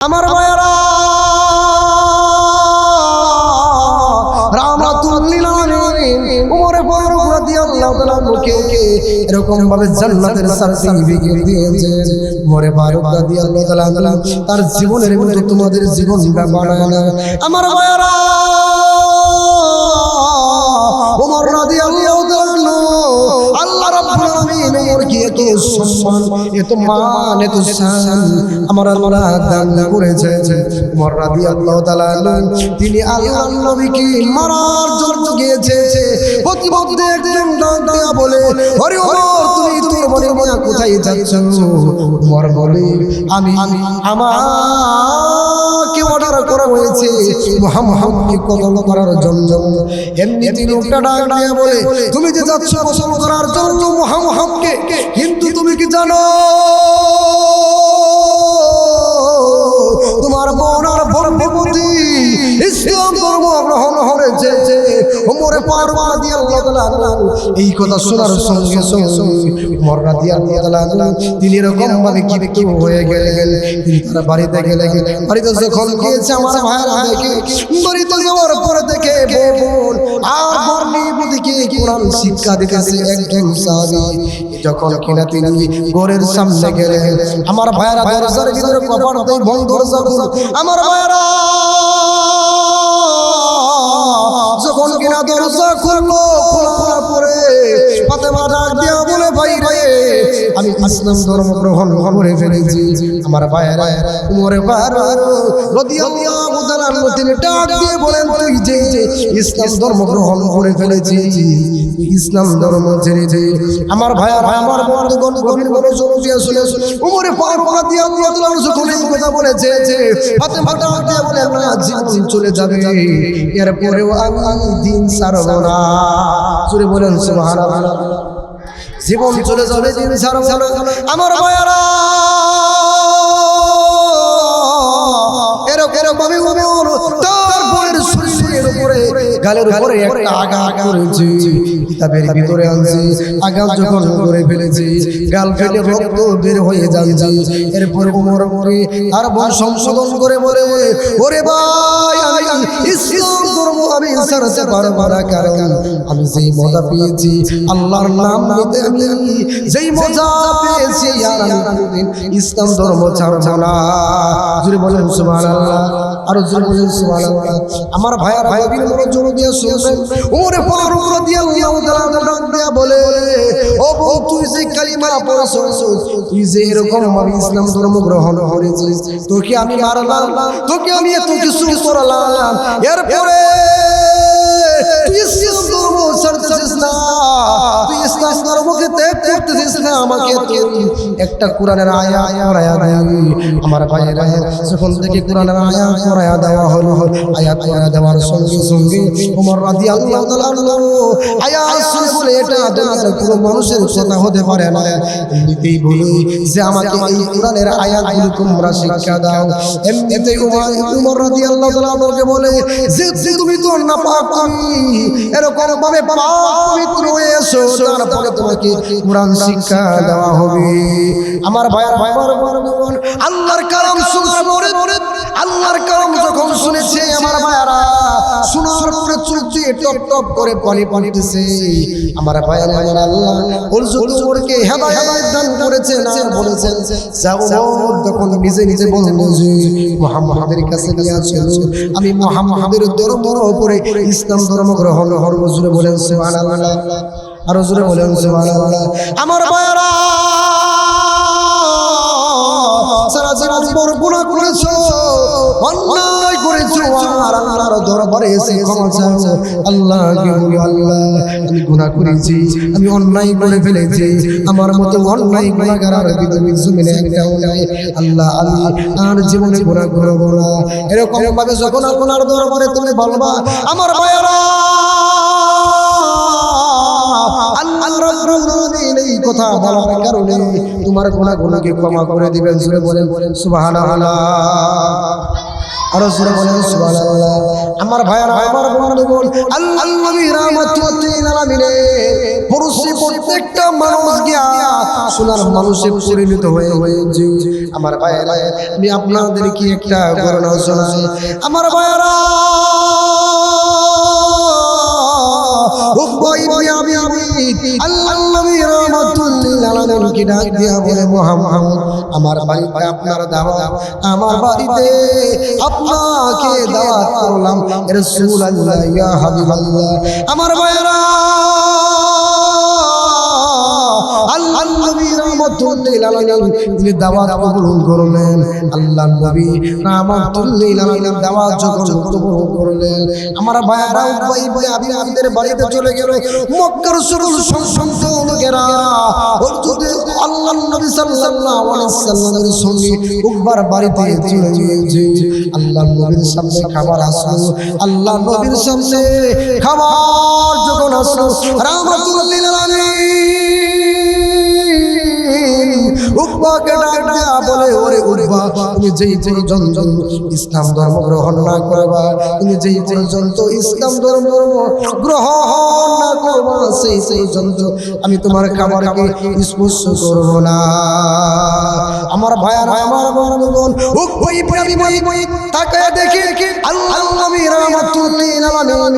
আমার ভাইরা রাহমাতুল লিল আলামিন ওমর ফারুক রাদিয়াল্লাহু তাআলা মুকে এরকম ভাবে জান্নাতের সার্টিফিকেট দিয়েছেন। ওমর ফারুক রাদিয়াল্লাহু তাআলা তার জীবনের মতো তোমাদের জীবনটা বানায় না। আমার ভাইরা ওমর রাদিয়াল্লাহু তাআলা আল্লাহ রাব্বুল আলামিন ওমরকে এত সম্মান, এত মান, এত শান আমার আল্লাহ দান করেছেন। ওমর রাদিয়াল্লাহু তাআলা তিনি আল্লাহর নবীকে মারার জন্য গিয়েছে। প্রতিমধ্যে একজন ডাক দেয়া বলে, ওরে ওমর তুমি তোর বোনের নিয়ে কোথায় যাচ্ছ? ওমর বলে, আমি আমাকে অর্ডার করা হয়েছে মুহাম্মদকে কতল করার জন্য। এমনি তিনি লোকটা ডাক দিয়ে বলে, তুমি যে যাচ্ছ কতল করার জন্য মুহাম্মদকে, কিন্তু তুমি কি জানো তোমার বোন আর ভগ্নিপতি ইসলাম ধর্ম গ্রহণ করেছে? ওমর ফারুক রাদিয়াল্লাহু তাআলা এই কথা শোনার সঙ্গে সঙ্গে ওমর রাদিয়াল্লাহু তাআলা তিনি এরকম ভাবে কি হয়ে গেলেন। তিনি তার বাড়িতে গেলেন। বাড়িতে যখন গিয়েছে আমার ভাইরা দেখে, বাড়িতে যাওয়ার পরে দেখে বোন আর ভগ্নিপতিকে কোরআন শিক্ষা দিতেছে একজন সাহাবী। যখন কিনা তিনি ঘরের সামনে গেলেন, আমার ভাইরা দরজার ভিতরে কপাটে বন্ধ দরজা। আমার ভাইরা যখন কিনা দরজা খুললো, খোলার পরে ফাতেমা ডাক দিয়া বলে, ভাই রে আমি ইসলাম ধর্ম গ্রহণ করে ফেলেছি। আমার ভাইরা ওমর ফারুক রাদিয়াল্লাহু তাআলা তিনি ডাক দিয়ে বলেন, তুই যে ইসলাম ধর্ম গ্রহণ করে ফেলেছি, ইসলাম ধর্ম ছেড়ে দে। আমার ভাইরা আমার বন্ধুগণ গভীর মনোযোগ দিয়ে শুনে ওমর ফারুক রাদিয়াল্লাহু তাআলা যখন এই কথা বলেছে, ফাতেমা ডাক দিয়ে বলে, না জীবন চলে যাবে, এরপরেও আমি দিন ছাড়ব না। জোরে বলেন সুবহানাল্লাহ। জীবন চলে যাবে, দিন ছাড়ব না। আমার ভাইরা এরকম ভাবে ওমর তার বোনের শরীরের উপরে গালের উপরে একটা আঘাত করেছে, কিতাবের ভিতরে আছে আঘাত যখন করে ফেলেছে, গাল ফেটে রক্ত বের হয়ে যাচ্ছে। এরপর ওমর আর বোন সংশোধন করে বলে, ওরে ভাই আমি ইসলাম ধর্ম আমি ছাড়তে পারবো না, কারণ আমি যেই মজা পেয়েছি আল্লাহর নাম নিতে, আমি যেই মজা পেয়েছি আর আমি কোনদিন ইসলাম ধর্ম ছাড়বো না। জোরে বলেন সুবহানাল্লাহ, আরো জোরে বলেন সুবহানাল্লাহ। আমার ভাইরা ভাইবির মনোযোগ দিয়ে শুনবেন। ওমর ফারুক রাদিয়াল্লাহু তাআলা ডাক দিয়া বলে, ও বউ তুই যে কালিমা পড়ছস, তুই যে এরকম ভাবে ইসলাম ধর্ম গ্রহণ করেছিস, তোকে আমি মারলাম, তোকে আমি এত কিছু করলাম, এরপরে তুই ইসলাম ধর্ম ছাড়তেছিস না, তুই ইসলাম ধর্মকে ত্যাগ করতেছিস না, আমাকে তুই একটা কোরআনের আয়াত পড়ায়া দিবি। আমার ভাইরা যখন থেকে কোরআনের আয়াত পড়ায়া দেওয়া হলো, আয়াত পড়ায়া দেওয়ার সঙ্গে সঙ্গে ওমর রাদিয়াল্লাহু তাআলা আয়াত শুনে বলে, এটা দুনিয়ার কোনো মানুষের কথা হতে পারে না। এমনিতেই বলি যে আমাকে এই কোরআনের আয়াতগুলো তোমরা শিক্ষা দাও। এমনিতেই ওমর রাদিয়াল্লাহু তাআলা আমাকে বলে যে তুমি তো নাপাক, তুমি এরকম ভাবে পবিত্র হয়ে এসো, তারপরে তোমাকে কোরআন শিক্ষা দেওয়া হবে। আমার ভাইরা আল্লাহর কালাম শুনে, আল্লাহর কালাম যখন শুনেছে আমার ভাইরা, শোনার পরে চোখ দিয়ে টপ টপ করে পানি পড়তেছে। আমার ভাইরা আল্লাহ ওমরকে হেদায়েত দান করেছেন আর বলেছেন, যাও যখন নিজে নিজে বললেন যে মুহাম্মদের কাছে নিয়ে আসেন, আমি মুহাম্মদের ধর্মের উপরে ইসলাম ধর্ম গ্রহণ করব। জোরে বলেন সুবহানাল্লাহ, আরো জোরে বলেন সুবহানাল্লাহ। আমার ভাইরা সারা জীবন বড় গুনাহ করেছো, অন্যায় করেছো, আর আল্লাহর দরবারে এসে ক্ষমা চাও। আল্লাহকে বলো, আল্লাহ আমি গুনাহ করেছি, আমি অন্যায় করে ফেলেছি, আমার মতো অন্যায় গুনাহগার আর পৃথিবীর জমিনে একটাও নাই। আল্লাহ আমি আর জীবনে গুনাহ করব না। এরকম ভাবে যখন আপনার দরবারে তুমি বলবা, আমার ভাইরা আল্লাহ রাব্বুল আলামিন এই কথা বলার কারণে তোমার গুনাহগুলোকে ক্ষমা করে দিবেন। জোরে বলেন সুবহানাল্লাহ, আরো জোরে বলেন সুবহানাল্লাহ। আমার ভাইরা আমার বন্ধুগণ, আল্লাহ নবী রাহমাতুল লিল আলামিন পড়োশি প্রত্যেকটা মানুষ গিয়া সোনার মানুষে পরিণত হয়েছে। আমার ভাইয়েরা, আমি আপনাদেরকে একটা ঘটনা শোনাই। আমার ভাইয়েরা, আমার বাড়িতে আপনার দাওয়াত, আমার বাড়িতে আপনাকে দাওয়াত করলাম রাসূলুল্লাহ ইয়া হাবিবাল্লাহ। আমার ভাইয়েরা, আল্লাহ নবী রাহমাতুল্লিল আলামিন তিনি দাওয়াত কবুল করলেন। আল্লাহ নবী রাহমাতুল্লিল আলামিন দাওয়াত যখন কবুল করলেন, আমার ভাইয়েরা উবাই ভাই আবিদের বাড়িতে চলে গেল। মক্কার সকল সংসন্ত লোকেরা হুজুর আল্লাহ নবী সাল্লাল্লাহু আলাইহি সাল্লামের সঙ্গে উকবার বাড়িতে চলে গিয়েছে। আল্লাহ নবীর সামনে খাবার আসলো। আল্লাহ নবীর সামনে খাবার যখন আসলো, রাহমাতুল্লিল আলামিন উকবাকে ডাক দিয়া বলে, ওরে উকবা, তুমি যেই পর্যন্ত ইসলাম ধর্ম গ্রহণ না করবা, তুমি যেই পর্যন্ত ইসলাম ধর্ম গ্রহণ না করবা, সেই পর্যন্ত আমি তোমার খাবারকে স্পর্শ করব না। আমার ভাইয়ারা, আমার বন্ধুগণ, উকবাই ভাই তাকায় দেখে আল্লাহ নবী রাহমাতুল্লিল আলামিন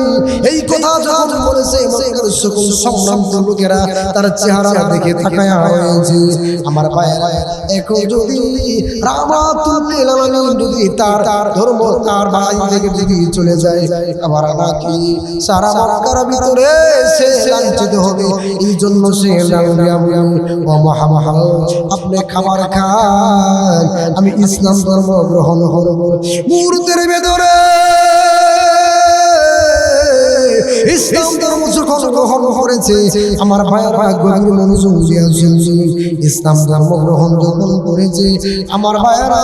এই কথা যখন বলেছে, মক্কার সকল সম্ভ্রান্ত লোকেরা তার চেহারা দেখে তাকায় হয়েছে। আমার ভাইয়েরা, এখন যদি রাহমাতুল্লিল আলামিন যদি তার ধর্ম তার বাড়ি থেকে যদি চলে যায়, আবার নাকি সারা মক্কার ভিতরে সে লাঞ্ছিত হবে। এই জন্য সে ও মুহাম্মদ, আপনি খাবার খান, আমি ইসলাম ধর্ম গ্রহণ করব। মুহূর্তের ভেতরে ইসলাম ধর্ম যখন গ্রহণ করেছে, আমার ভাইয়েরা গভীর মনোযোগ দিয়ে শুনছি। ইসলাম ধর্ম গ্রহণ যখন করেছে, আমার ভাইয়েরা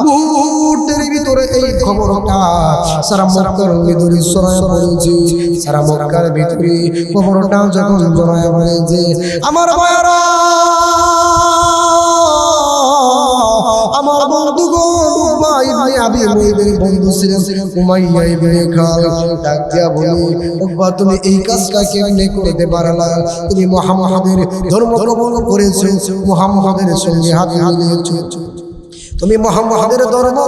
মুহূর্তের ভিতরে এই খবরটা সারা মক্কার ভিতরে ছড়ায় পড়েছে। সারা মক্কার ভিতরে খবরটা যখন ছড়ায় পড়েছে, আমার ভাইয়েরা, আমার বন্ধুগণ, ভাই ভাই আবি মুইদের বন্ধু ছিলেন উমাইয়া ইবনে খালদ, ডাক দিয়া বলে, ওবা তুমি এই কাজটা কেমনে করতে পারলা? তুমি মুহাম্মাদের ধর্ম কবুল করেছো, মুহাম্মাদের সঙ্গে হাত মিলিয়েছো, তুমি মুহাম্মাদের ধর্ম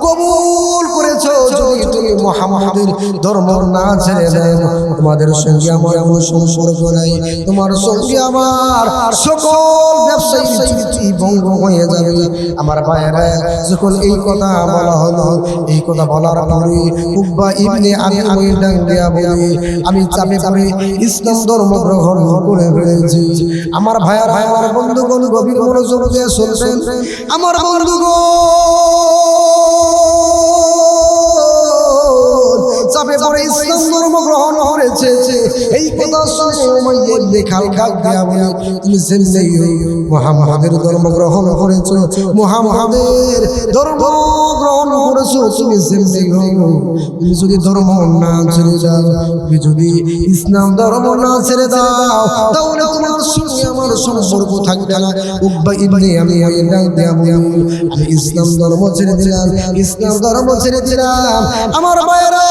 কবুল করেছো। যদি তুমি মুহাম্মাদের ধর্ম না ছেড়ে দাও, তোমাদের সঙ্গে আমার কোনো সম্পর্ক নাই, তোমার সঙ্গে আমার সকল ব্যবসায়ী চুক্তি ভঙ্গ হয়ে যাবে। আমার ভাইয়েরা, যখন এই কথা বলা হলো, এই কথা বলার পরে উকবা ইবনে আবি মুইত ডাক দিয়া বলে, আমি চাপে পড়ে ইসলাম ধর্ম গ্রহণ করে ফেলেছি। আমার ভাইয়েরা, আমার বন্ধুগণ, গভীর মনোযোগ দিয়ে শুনবেন। আমার বন্ধুগণ, চাপে পড়ে ইসলাম ধর্ম গ্রহণ করেছে, এই কথা শুনে উমাইয়া ইবনে খালদ ডাক দিয়া বলে, তুমি জেনেই মুহাম্মাদের ধর্ম গ্রহণ করেছো, মুহাম্মাদের ধর্ম গ্রহণ করেছো, তুমি জেনেই তুমি যদি ধর্ম না ছেড়ে দাও, তুমি যদি ইসলাম ধর্ম না ছেড়ে দাও, তাহলে তোমার সঙ্গে আমার সম্পর্ক থাকবে না। উকবা ইবনে আমি ডাক দিয়া বলে, আমি ইসলাম ধর্ম ছেড়ে দিলাম, ইসলাম ধর্ম ছেড়ে দিলাম। আমার ভাইয়েরা,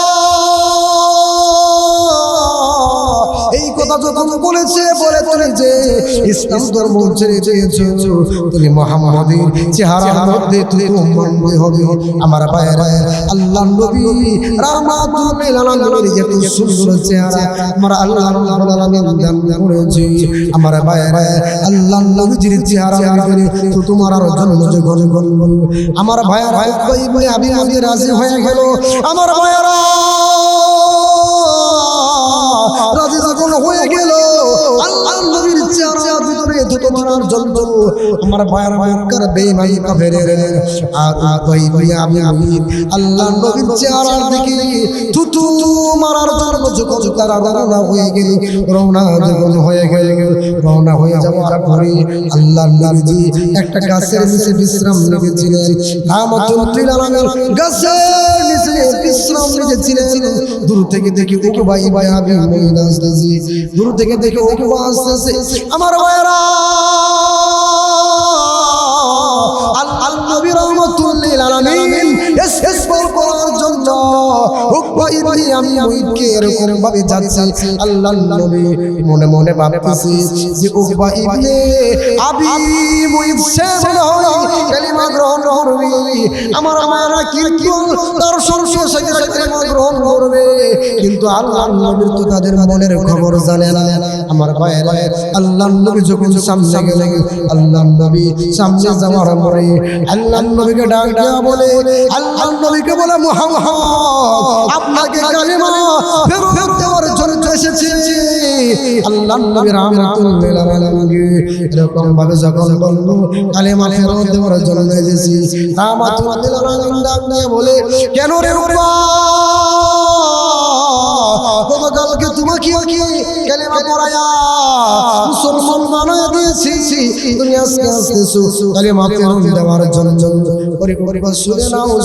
এই কথা যখন বলেছে, বলে তুমি যে ইসলাম ধর্ম ছেড়ে দিয়েছো, তুমি মুহাম্মাদের চেহারার মধ্যে তুমি মানতে হবে। আমার ভাইয়েরা, আল্লাহ নবী রাহমাতুল্লিল আলামিনের এত সুন্দর চেহারা আমার আল্লাহ রাব্বুল আলামিন দান করেছে। আমার ভাইয়েরা, আল্লাহ নবীর চেহারা ভিতরে তো তোমার আর জন্ম যখন আমার ভাইয়েরা ইবনে আবি মুইত রাজি হয়ে গেল। আমার ভাইয়েরা, রাজি যখন হয়ে গেল, আল্লাহ নবীর চেহারার ভিতরে তো তোমার আর জন্ম, আমার ভাইয়েরা মক্কার বেঈমানি কাফেরের আর উবাই ভাই আবি মুইত আল্লাহ নবীর চেহারার দিকে থুতু মারার জন্য যখন তারা রওনা হয়ে গেল, রওনা যখন হয়ে গেল, রওনা হয়ে যাওয়ার পরে আল্লাহ নবী একটা গাছের নিচে বিশ্রাম নিয়েছিলেন। রাহমাতুল্লিল আলামিন গাছের নিচে বিশ্রাম নিয়েছিলেন। দূর থেকে দেখি উকবা ইবনে আবি মুইত আসতেছে, দূর থেকে দেখি উকবা আসতেছে। আমার ভাইয়েরা, আল্লাহ নবী রাহমাতুল্লিল আলামিন ইসফার করার জন্য উকবা ইবনে আমি মুইদকে এরকম ভাবে যাচ্ছে আল্লাহর নবী মনে মনে ভাবতেছে যে উকবা ইবনে আবি মুইদ সে মনে হয় কালিমা গ্রহণ করবে আমার আমারা কিন্তু তার সর্বশেষ কালিমা গ্রহণ করবে কিন্তু আল্লাহর নবীর তো তাদের মনের খবর জানে না আমার ভাইরা আল্লাহর নবী যখন সামনে গেলেন আল্লাহর নবী সামনে যাওয়ার পরে আল্লাহর নবীকে ডাক দেয়া বলে আল্লাহর নবীকে বলে মুহাম্মদ আপনাকে কালিমা ফেরত দেওয়ার জন্য এসেছি আল্লাহর নবী রাহমাতুল্লাহ আলাইহি এরকম ভাবে যখন বলল কালিমা ফেরত দেওয়ার জন্য এসেছি রাহমাতুল্লাহ আলাইহি ডাক দিয়ে বলে কেন রে উকবা গতকালকে তোমাকে কালিমা পড়ায়া মুসলমান বানায় দিয়েছি তুমি আজকে আসতেছো কালিমা ফেরত দেওয়ার জন্য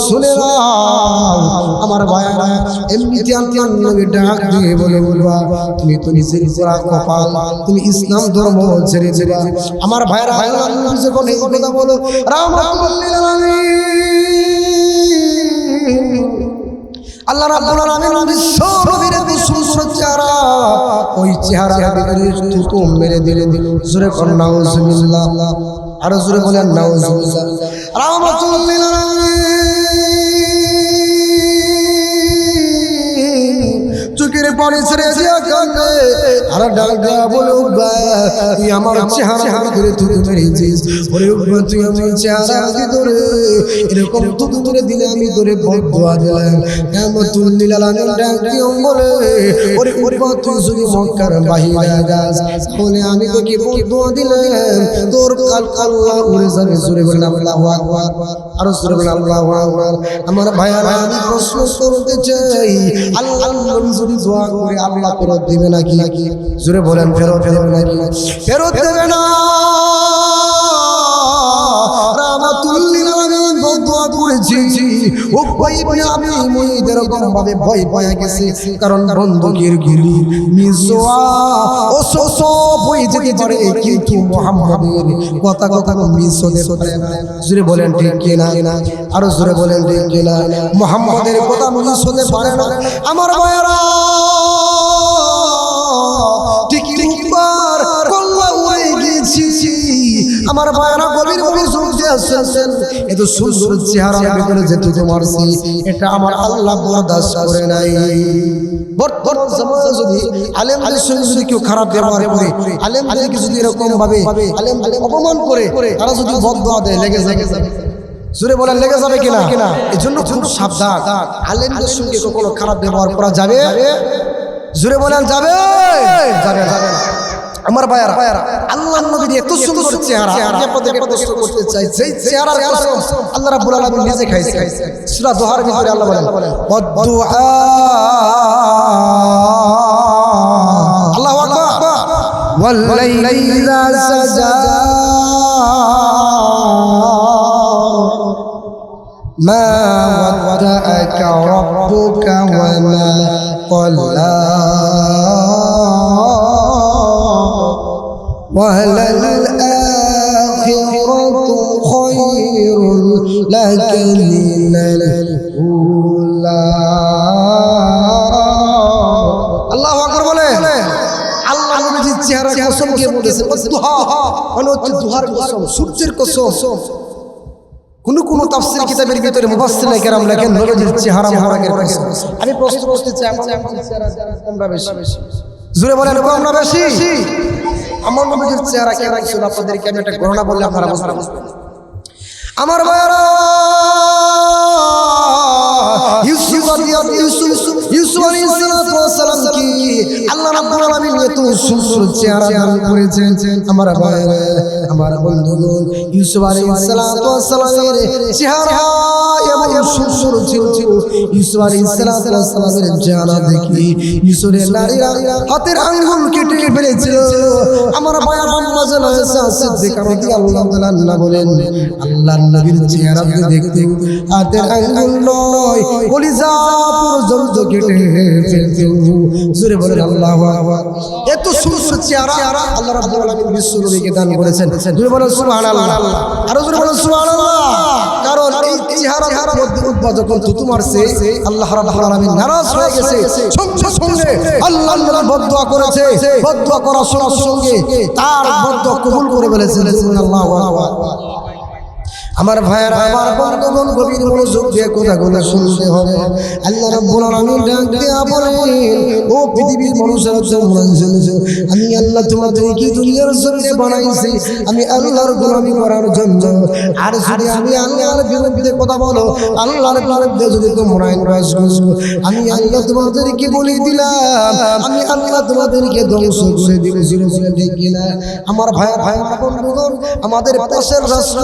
শুনে নাও আমার ভাইরা এমনিতে আল্লাহর নবী ডাক দিয়ে বলে বলবা তুমি তো নিজের পুরা কপাল তুমি ইসলাম ধর্ম ছেড়ে দিবা আমার ভাইরা আল্লাহর নবী যখন এই কথা বলো রাহমাতুল্লিল আলামিন আল্লাহ রাব্বুল আলামিন বিশ্ব নবীর এত সুন্দর চেহারা ওই চেহারার ভিতরে থুতু মেরে দিলেন জোরে কোন নাউজুবিল্লাহ আর জোরে বলেন নাউজুবিল্লাহ রাহমাতুল্লিল আলামিন চোখের পানি ছেড়ে দিয়া কাঁদে আর ডাক দেয়া বলে উকবা তুই আমার চেহারা ভিতরে থুতু মেরেছিস ওরে উকবা তুই আমার চেহারা ভিতরে এরকম থুতু মেরে দিলে আমি তোরে বদদুয়া দিলাম রাহমাতুল্লিল আলামিন ডাক দিয়ে বলে ওরে উকবা তুই যদি মক্কার বাহিরে যাস বলে আমি তোকে বদদুয়া দিলাম তোর আল্লাহ উড়ে যাবে জোরে বলেন আল্লাহু আকবার আর জোরে বলেন আল্লাহু আকবার আমার ভাইরা আমি প্রশ্ন করতে চাই আল্লাহর নবী যদি দোয়া করে আল্লাহ ফেরত দিবে নাকি জোরে বলেন ফেরত দেবে নাকি ফেরত দেবে না রাহমাতুল্লিল আলামিন দোয়া করেছি ও ভাই আমি মুইদ এরকম ভাবে ভয় পায়া গেছে কারণ বন্দুকের গুলি মিসওয়া ও সব হয়ে যেতে পারে কিন্তু মুহাম্মাদের কথা মিস হতে পারে না জোরে বলেন ঠিক কি না আর জোরে বলেন ঠিক কি না মুহাম্মাদের কথা মিস হতে পারে না আমার ভাইরা টিকিবার কল্লা উড়ে গেছি আমার ভাইরা গভীর ভাবে শুনতে আসছেন এত সুন্দর চেহারার ভিতরে যেতে তোমারছি এটা আমার আল্লাহ বরদাস্ত করে নাই বর্তমান সমাজে যদি আলেমদের সঙ্গে যদি কেউ খারাপ ব্যবহার করে আলেমদেরকে যদি এরকম ভাবে আলেমদের অপমান করে তারা যদি বদদুয়া দেয় লেগে যাবে জোরে বলেন লেগে যাবে কিনা এজন্য খুব সাবধান আলেমদের সঙ্গে কখনো খারাপ ব্যবহার করা যাবে জোরে বলেন যাবে যাবে না আমার ভাইরা আল্লাহর নবীর এত সুন্দর চেহারা আমি আপনাদেরকে প্রশ্ন করতে চাই যেই চেহারার কসম আল্লাহ রাব্বুল আলামিন নিজে খাইছে সূরা দোহার ভিতরে আল্লাহ বলেন ওয়াদুআ আল্লাহু আকবার ওয়াল লাইলি ইযা সাজা মা ওয়াদাআকা রাব্বুকা ওয়া মা ক্বালা وَلَلْآخِرَةُ خَيْرٌ لَكَ مِنَ الْأُولَى আল্লাহু আকবার বলে আল্লাহ নবীর চেহারা কসম কে বলেছে দুহা মানে হচ্ছে দুহার কসম সূর্যের কসম কোন তাফসীর কিতাবের ভিতরে মুফাসসিরিনে কেরাম লেখেন নবীর চেহারা মোবারকের কসম আমি প্রশ্ন করতে চাই আমার চেহারা কমরা বেশি জোরে বলেন কমরা বেশি আমার নবীর চেহারা কেমন ছিল আপনাদেরকে আমি একটা ঘটনা বললে আপনারা বুঝবেন আমার ভাইরা ইউসুফ আলাইহিস সালাম কি আল্লাহ রাব্বুল আলামিন এত সুন্দর চেহারা দান করেছেন আমার ভাইরা আমার বন্ধুগণ ইউসুফ আলাইহিস সালামের চেহারা এমন সুন্দর ছিল ইউসুফ আলাইহিস সালামের চেহারা দেখি ইউসুফের নারীরা হাতের আঙ্গুল কেটে ফেলেছিল আমার ভাইরা মাঝে সিদ্দিক রাদিয়াল্লাহু তাআলা বলেন আল্লাহর নবীর চেহারা দেখতে হাতের আঙ্গুল নয় কলিজা পর্যন্ত কেটে ফেলতো জোরে বলেন আল্লাহু আকবার এত সুন্দর চেহারা আল্লাহ রাব্বুল আলামিন বিশ্ব নবীকে দান করেছেন জোরে বলেন সুবহানাল্লাহ আর জোরে বলেন সুবহানাল্লাহ কারণ এই চেহারার মধ্যে জিহ্বা যখন থুতু মারছে আল্লাহ রাব্বুল আলামিন নারাজ হয়ে গেছে সঙ্গে সঙ্গে আল্লাহ বদদুয়া করেছে বদদুয়া করার সঙ্গে সঙ্গে তার বদদুয়া কবুল করে ফেলেছে আল্লাহু আকবার আমার ভাইয়েরা আমার বন্ধুগণ গভীর মনোযোগ দিয়ে কথাগুলো শুনতে হবে আল্লাহ রাব্বুল আলামিন ডাক দিয়ে বলেন ও পৃথিবীর মানুষেরা তোমরা শুনেছো আমি আল্লাহ তোমাদেরকে দুনিয়ার জমিনে বানাইছি আমি আল্লাহর গোলামি করার জন্য আর যদি আমি আল্লাহর বিরুদ্ধে কথা বলো আল্লাহর বিরুদ্ধে যদি তোমরা ইনকাজ করো আমি আল্লাহ তোমাদেরকে বলে দিলাম আমি আল্লাহ তোমাদেরকে ধ্বংস করে দিব জীবনে দেখি না আমার ভাইয়েরা বন্ধুগণ আমাদের পাশের রাষ্ট্র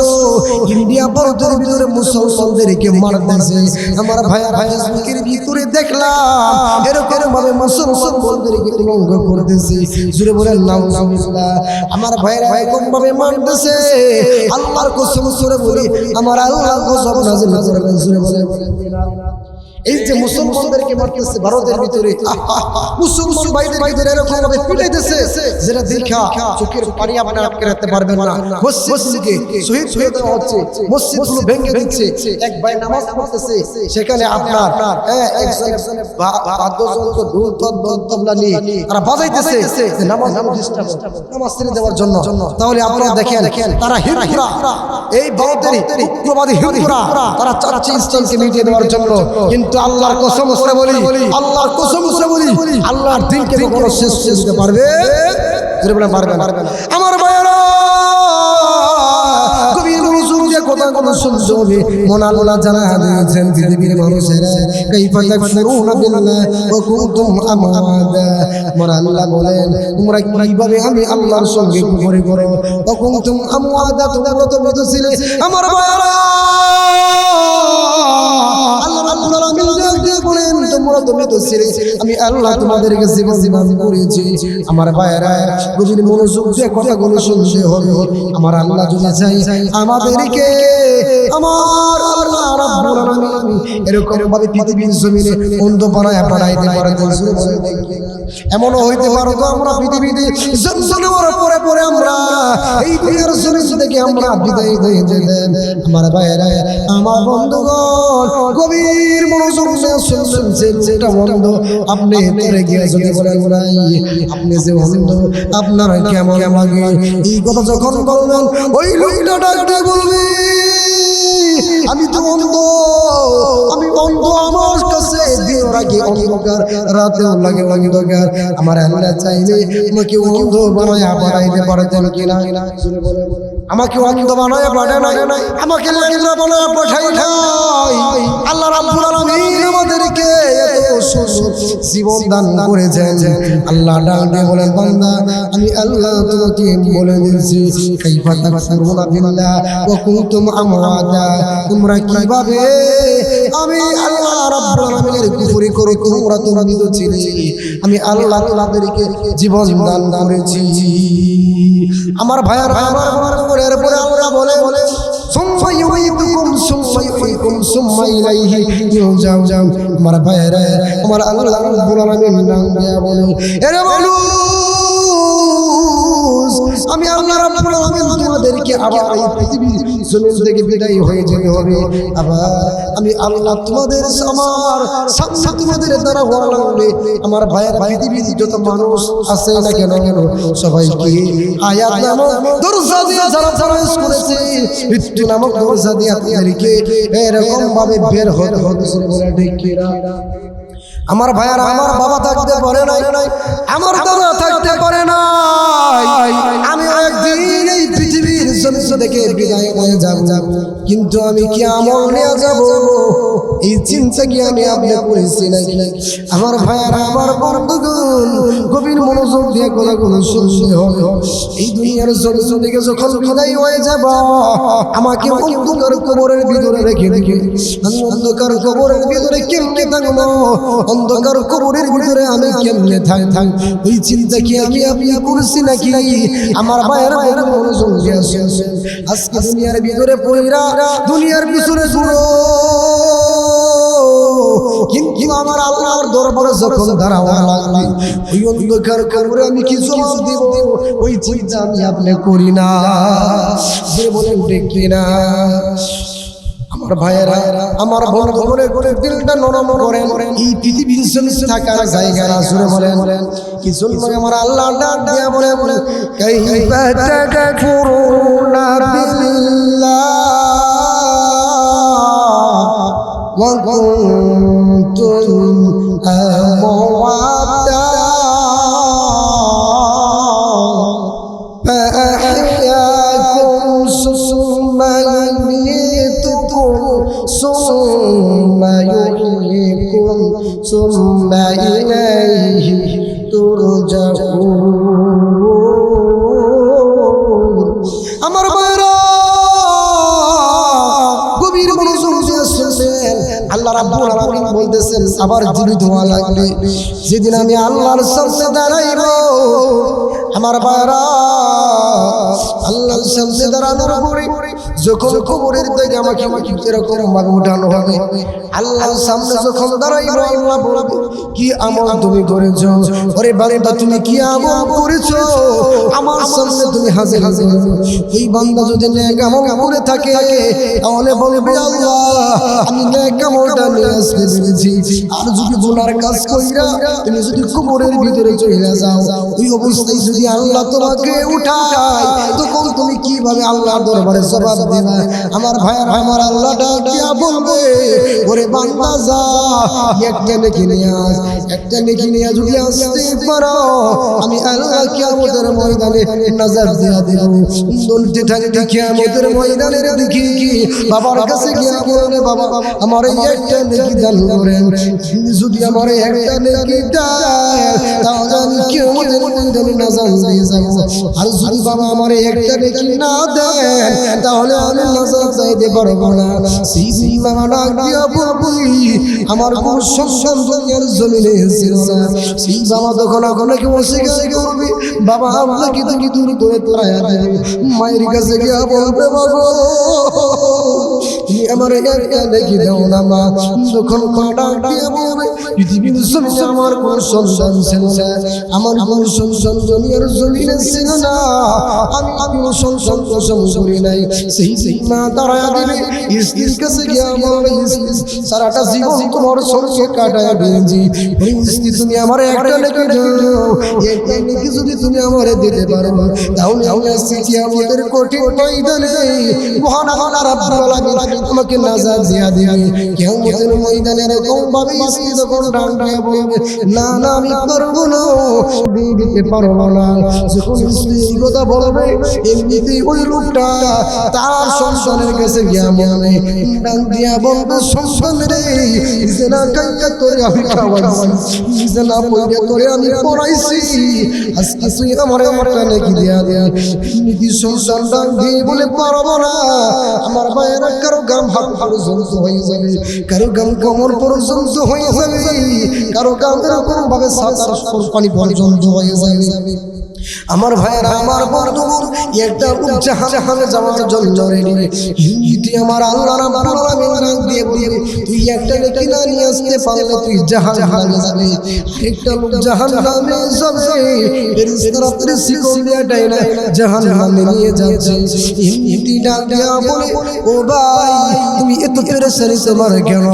ইন্ডিয়া ভারতের ভিতরে মুসলমানদেরকে মারতেছে আমার ভাইয়া ফেসবুকের ভিতরে দেখলাম এরকম ভাবে মুসলমানদেরকে উলঙ্গ করতেছে জুড়ে বলেন নাউজুবিল্লাহ আমার ভাইরা এরকম ভাবে মারতেছে আল্লাহর কসম করে বলি আমার আল্লাহ গজব নাযিল করবেন জুড়ে বলেন এই যে মুসলমানদেরকে মারতেছে ভারতের ভিতরে মুসলমান ভাইদের ভিতরে এরকম ভাবে পিটাইতেছে যেটা দেখা চোখের পানি আপনি আটকে রাখতে পারবেন না মসজিদকে শহীদ হয়ে দেওয়া হচ্ছে মসজিদগুলো ভেঙে দিচ্ছে এক ভাই নামাজ পড়তেছে সেখানে আপনার একজন বাদ্যযন্ত্র ঢোল তবলা নিয়ে তারা বাজাইতেছে নামাজ ডিস্টার্ব নামাজ ছেড়ে দেওয়ার জন্য তাহলে আপনারা দেখেন তারা হিন্দুরা এই ভারতের উগ্রবাদী হিন্দুরা তারা চাচ্ছে ইসলামকে মিটিয়ে দেওয়ার জন্য কিন্তু আল্লাহর কসম করে বলি আল্লাহর কসম করে বলি আল্লাহর দিনকে কখনো শেষ করতে পারবে পারবে না আমার ভাইয়েরা কবির মনোযোগ দিয়ে কথাগুলো শুনতে হবে মন আল্লাহ জানা দিয়েছেন পৃথিবীর মানুষেরা কাইফা তাকফুরুনা বিল্লাহ ওয়া কুনতুম আমওয়াতা মন আল্লাহ বলেন তোমরা কিভাবে আমি আল্লাহর সঙ্গে কুফরি করো ওয়া কুনতুম আমওয়াতা তোমরা তো মৃত ছিলে আমার ভাইয়েরা আল্লাহ রাব্বুল আলামিন বলেন তোমরা তো মৃত ছিলে আমি আল্লাহ তোমাদেরকে জীবন দান করেছি আমার ভাইয়েরা গভীর মনোযোগ দিয়ে কথাগুলো শুনতে হবে আমার আল্লাহ যদি চাই আমাদেরকে আমার আল্লাহ রাব্বুল আলামিন এরকম ভাবে পৃথিবীর জমিনে অন্ধ বানায় পাঠাইতে পারেন এমনও হইতে পারে তো আমরা পৃথিবীতে জন্মানোর পরে পরে আমরা এই দুনিয়ার জমিন থেকে আমরা বিদায় হয়ে যেতেন আমার ভাইয়েরা আমার বন্ধুগণ গভীর মনোযোগ দিয়ে শুনছেন যেটা অন্ধ আপনি তরে গিয়ে যদি বলেন ভাই আপনি যে অন্ধ আপনার কেমন লাগে এই কথা যখন বলবেন ওই লোকটা ডাক দিয়ে বলবে আমি তো অন্ধ আমি অন্ধ আমার কাছে দিন রাখি অন্ধকার রাতেও লাগে অন্ধকার আমার আল্লাহ চাইলে আমাকে অন্ধ বানায় বানাইতে পারতেন কিনা আমাকে অন্ধ বানায় পাঠায় নাই আমাকে লেখা বানায় পাঠাই নাই আল্লাহ রাব্বুল আলামিন আমাদেরকে এত সুন্দর জীবন দান করেছেন আল্লাহ ডাক দিয়ে বলেন বান্দা আমি আল্লাহ তোমাকে বলে দিয়েছি কাইফা তাকফুরুনা বিল্লাহ ওয়া কুনতুম আমওয়াতা তোমরা কিভাবে আমি আল্লাহ রাব্বুল আলামিনের কুফরি করে তোমরা তো মৃত ছিলে আমি আল্লাহ তোমাদেরকে জীবন দান করেছি আমার ভাইয়েরা আমার পরে আল্লাহ বলে সুম্মা ইউইদুকুম সুম্মা ইউইকুম সুম্মা ইলাইহি তুরজাউন আমার ভাইয়েরা আমার আল্লাহ রাব্বুল আলামিন নাম দিয়ে বলে এরে মানুষ আমি আল্লাহ রাব্বুল আলামিন তোমাদেরকে আবার এই পৃথিবীর জমিন থেকে বিদায় হয়ে যেতে হবে আবার আমি আল্লাহ তোমাদের আমার সামনে তোমাদের দ্বারা হওয়া লাগবে আমার ভাইয়ের পৃথিবীর যত মানুষ আছে না কেন সবাইকে আয়াত নামক দরজা দিয়ে যারা প্রবেশ করেছে মৃত্যু নামক দরজা দিয়ে আপনাদেরকে এরকম ভাবে বের হতে বলে ডেকেরা আমার ভাইয়ারা আমার বাবা থাকতে পারে নাই আমার দাদা থাকতে পারে নাই আমি একদিন এই পৃথিবীর জমিন থেকে বিদায় হয়ে যাব কিন্তু আমি কি আমল নিয়ে যাব এই চিন্তা কি আমি আপনি করেছি নাকি আমার ভাইয়ারা আমার বন্ধুগণ গভীর মনোযোগ দিয়ে কথাগুলো শুনতে হবে এই দুনিয়ার জমিন থেকে যখন বিদায় হয়ে যাব আমাকে অন্ধকার কবরের ভিতরে রেখে আমি অন্ধকার কবরের ভিতরে কেমনে থাকবো অন্ধকার কবরের ভিতরে আমি কেমনে থাক ওই চিন্তা কি আমি আপনি করছি নাকি আমার ভাইয়েরা মনোযোগ দিয়ে শুনছেন আজকে দুনিয়ার ভিতরে পয়রা দুনিয়ার পিছনে ঘুরো কিন্তু আমার আল্লাহর দরবারে যখন দাঁড়াওয়া লাগবে ওই অন্ধকার কবরে আমি কি জবাব দেব ওই চিন্তা আমি আপনি করি না যে বলেন দেখি না আমার ভাইয়েরা আমার বন্ধুরে করে দিলটা নরম করেন এই পৃথিবীর জমিনে থাকার জায়গা না জুড়ে বলেন কি জন্য আমার আল্লাহ ডাক দিয়া বলে কাইফা তাকফুরুনা বিল্লাহ ওয়া কুনতুম আমওয়াতা ثم يحييكم ثم إليه ترجعون আমার ভাইরা গভীর মনোযোগ দিয়ে শুনবেন আল্লাহ রাব্বুল আলামিন বলতেছেন আবার জীবিত হওয়া লাগবে যেদিন আমি আল্লাহর সামনে দাঁড়াইব আমার ভাইরা আল্লাহর সামনে দাঁড়ানোর পরে যখন কবরের থেকে আমাকে এরকম ভাবে উঠানো হবে আল্লাহর সামনে যখন দাঁড়াইব আল্লাহ বলবে কি আমল তুমি করেছো ওরে বান্দা তুমি কি আমল করেছো আমার সামনে তুমি হাজির ওই বান্দা যদি নেক আমল করে থাকে তাহলে বলবে আল্লাহ আমি নেক আমলটা নিয়ে আসতে পেরেছি আর যদি গুনার কাজ কইরা তুমি যদি কবরের ভিতরে চলে যাও ওই অবস্থায় যদি আল্লাহ তোমাকে উঠায় তখন তুমি কিভাবে আল্লাহর দরবারে জবাব দেবে আমার ভাইয়ের আমার আল্লাহ ডাক দিয়া বলবে ওরে বান্দা যা একটা নেকি নিয়ে আস একটা নেকি নিয়ে যদি আসতে পারো আমি আল্লাহ কিয়ামতের ময়দানে নাজাত দিয়া দেব দুলতে থাকে কিয়ামতের ময়দানে দেখি বাবার কাছে গিয়া বলে বাবা আমার এই একটা নেকি দান করেন যদি আমার একটা নেকি দেয় তাহলে আমি কিয়ামতের ময়দানে নাজাত দিয়ে যাব আর যদি বাবা আমার একটা নেকি না দেন তাহলে আমি নাজাত চাইতে পারবো না সেই বাবা ডাক দিয়া বলবি আমার কোন সন্তান দুনিয়ার জমিনে ছিল না সেই বাবা তখন আপনাকে অস্বীকার করবে বাবা আপনাকে তুমি দূর করে তাড়াইয়া দেবে মায়ের কাছে গিয়া বলবে বাবা তুমি আমার একটা নেকি দাও না মা তখন ডাক দিয়া বলবে পৃথিবীর জমিনে আমার কোন সন্তান ছিল না আমার কোন সন্তান দুনিয়ার জমিনে ছিল না আমি কোনো সন্তান প্রসব করি নাই সেই মা দাঁড়ায়া দিবে স্ত্রীর কাছে গিয়া বলবে সারাটা জীবন তোমার সঙ্গে কাটায়া দিয়েছি স্ত্রী তুমি আমার একটা নেকি দাও একটা নেকি যদি তুমি আমারে দিতে পারো তাহলে আমি আজকে কিয়ামতের কঠিন ময়দানে মহান আল্লাহ রাব্বুল আলামিন তোমাকে নাজাত দিয়া দিবে কিয়ামতের ময়দানে এরকম ভাবে স্ত্রী যখন ডাক দিয়া বলবে না না আমি পারবো না দিতে পারবো না যখন স্ত্রী এই কথা বলবে এমনিতেই ওই লোকটা তার সন্তানের কাছে গিয়া বলবে ডাক দিয়া বলবে সন্তান রে জেনা কাইয়া তোরে আমি খাওয়াইছি জেনা পয়রা তোরে আমি পড়াইছি আজকে তুই আমার একটা নেকি দিয়া দেয়া নীতি সন্তান ডাক দিয়ে বলে পারবো না আমার ভাইয়েরা কারো গাম হাত পর্যন্ত হয়ে যাবে কারো গাম কোমর পর্যন্ত হয়ে যাবে কারো গাম এরকম ভাবে সাতার পানি পর্যন্ত হয়ে যাবে আমার ভাইয়েরা আমার বন্ধুগণ একটা জাহান্নামে যাওয়ার জন্য রেডি হিন্দিতে আমার আল্লাহ রাব্বুল আলামিন দিয়ে বলবে তুই একটা নেকি না নিয়ে আসতে পারলে তুই জাহান্নামে যাবে একটা লোক জাহান্নামে যাবে ফেরেশতারা তার শিকল দিয়ে টাইনা জাহান্নামে নিয়ে যাচ্ছে হিন্দি ডাক দিয়া বলে ও ভাই তুমি এত পেরেশানি তোমার কেন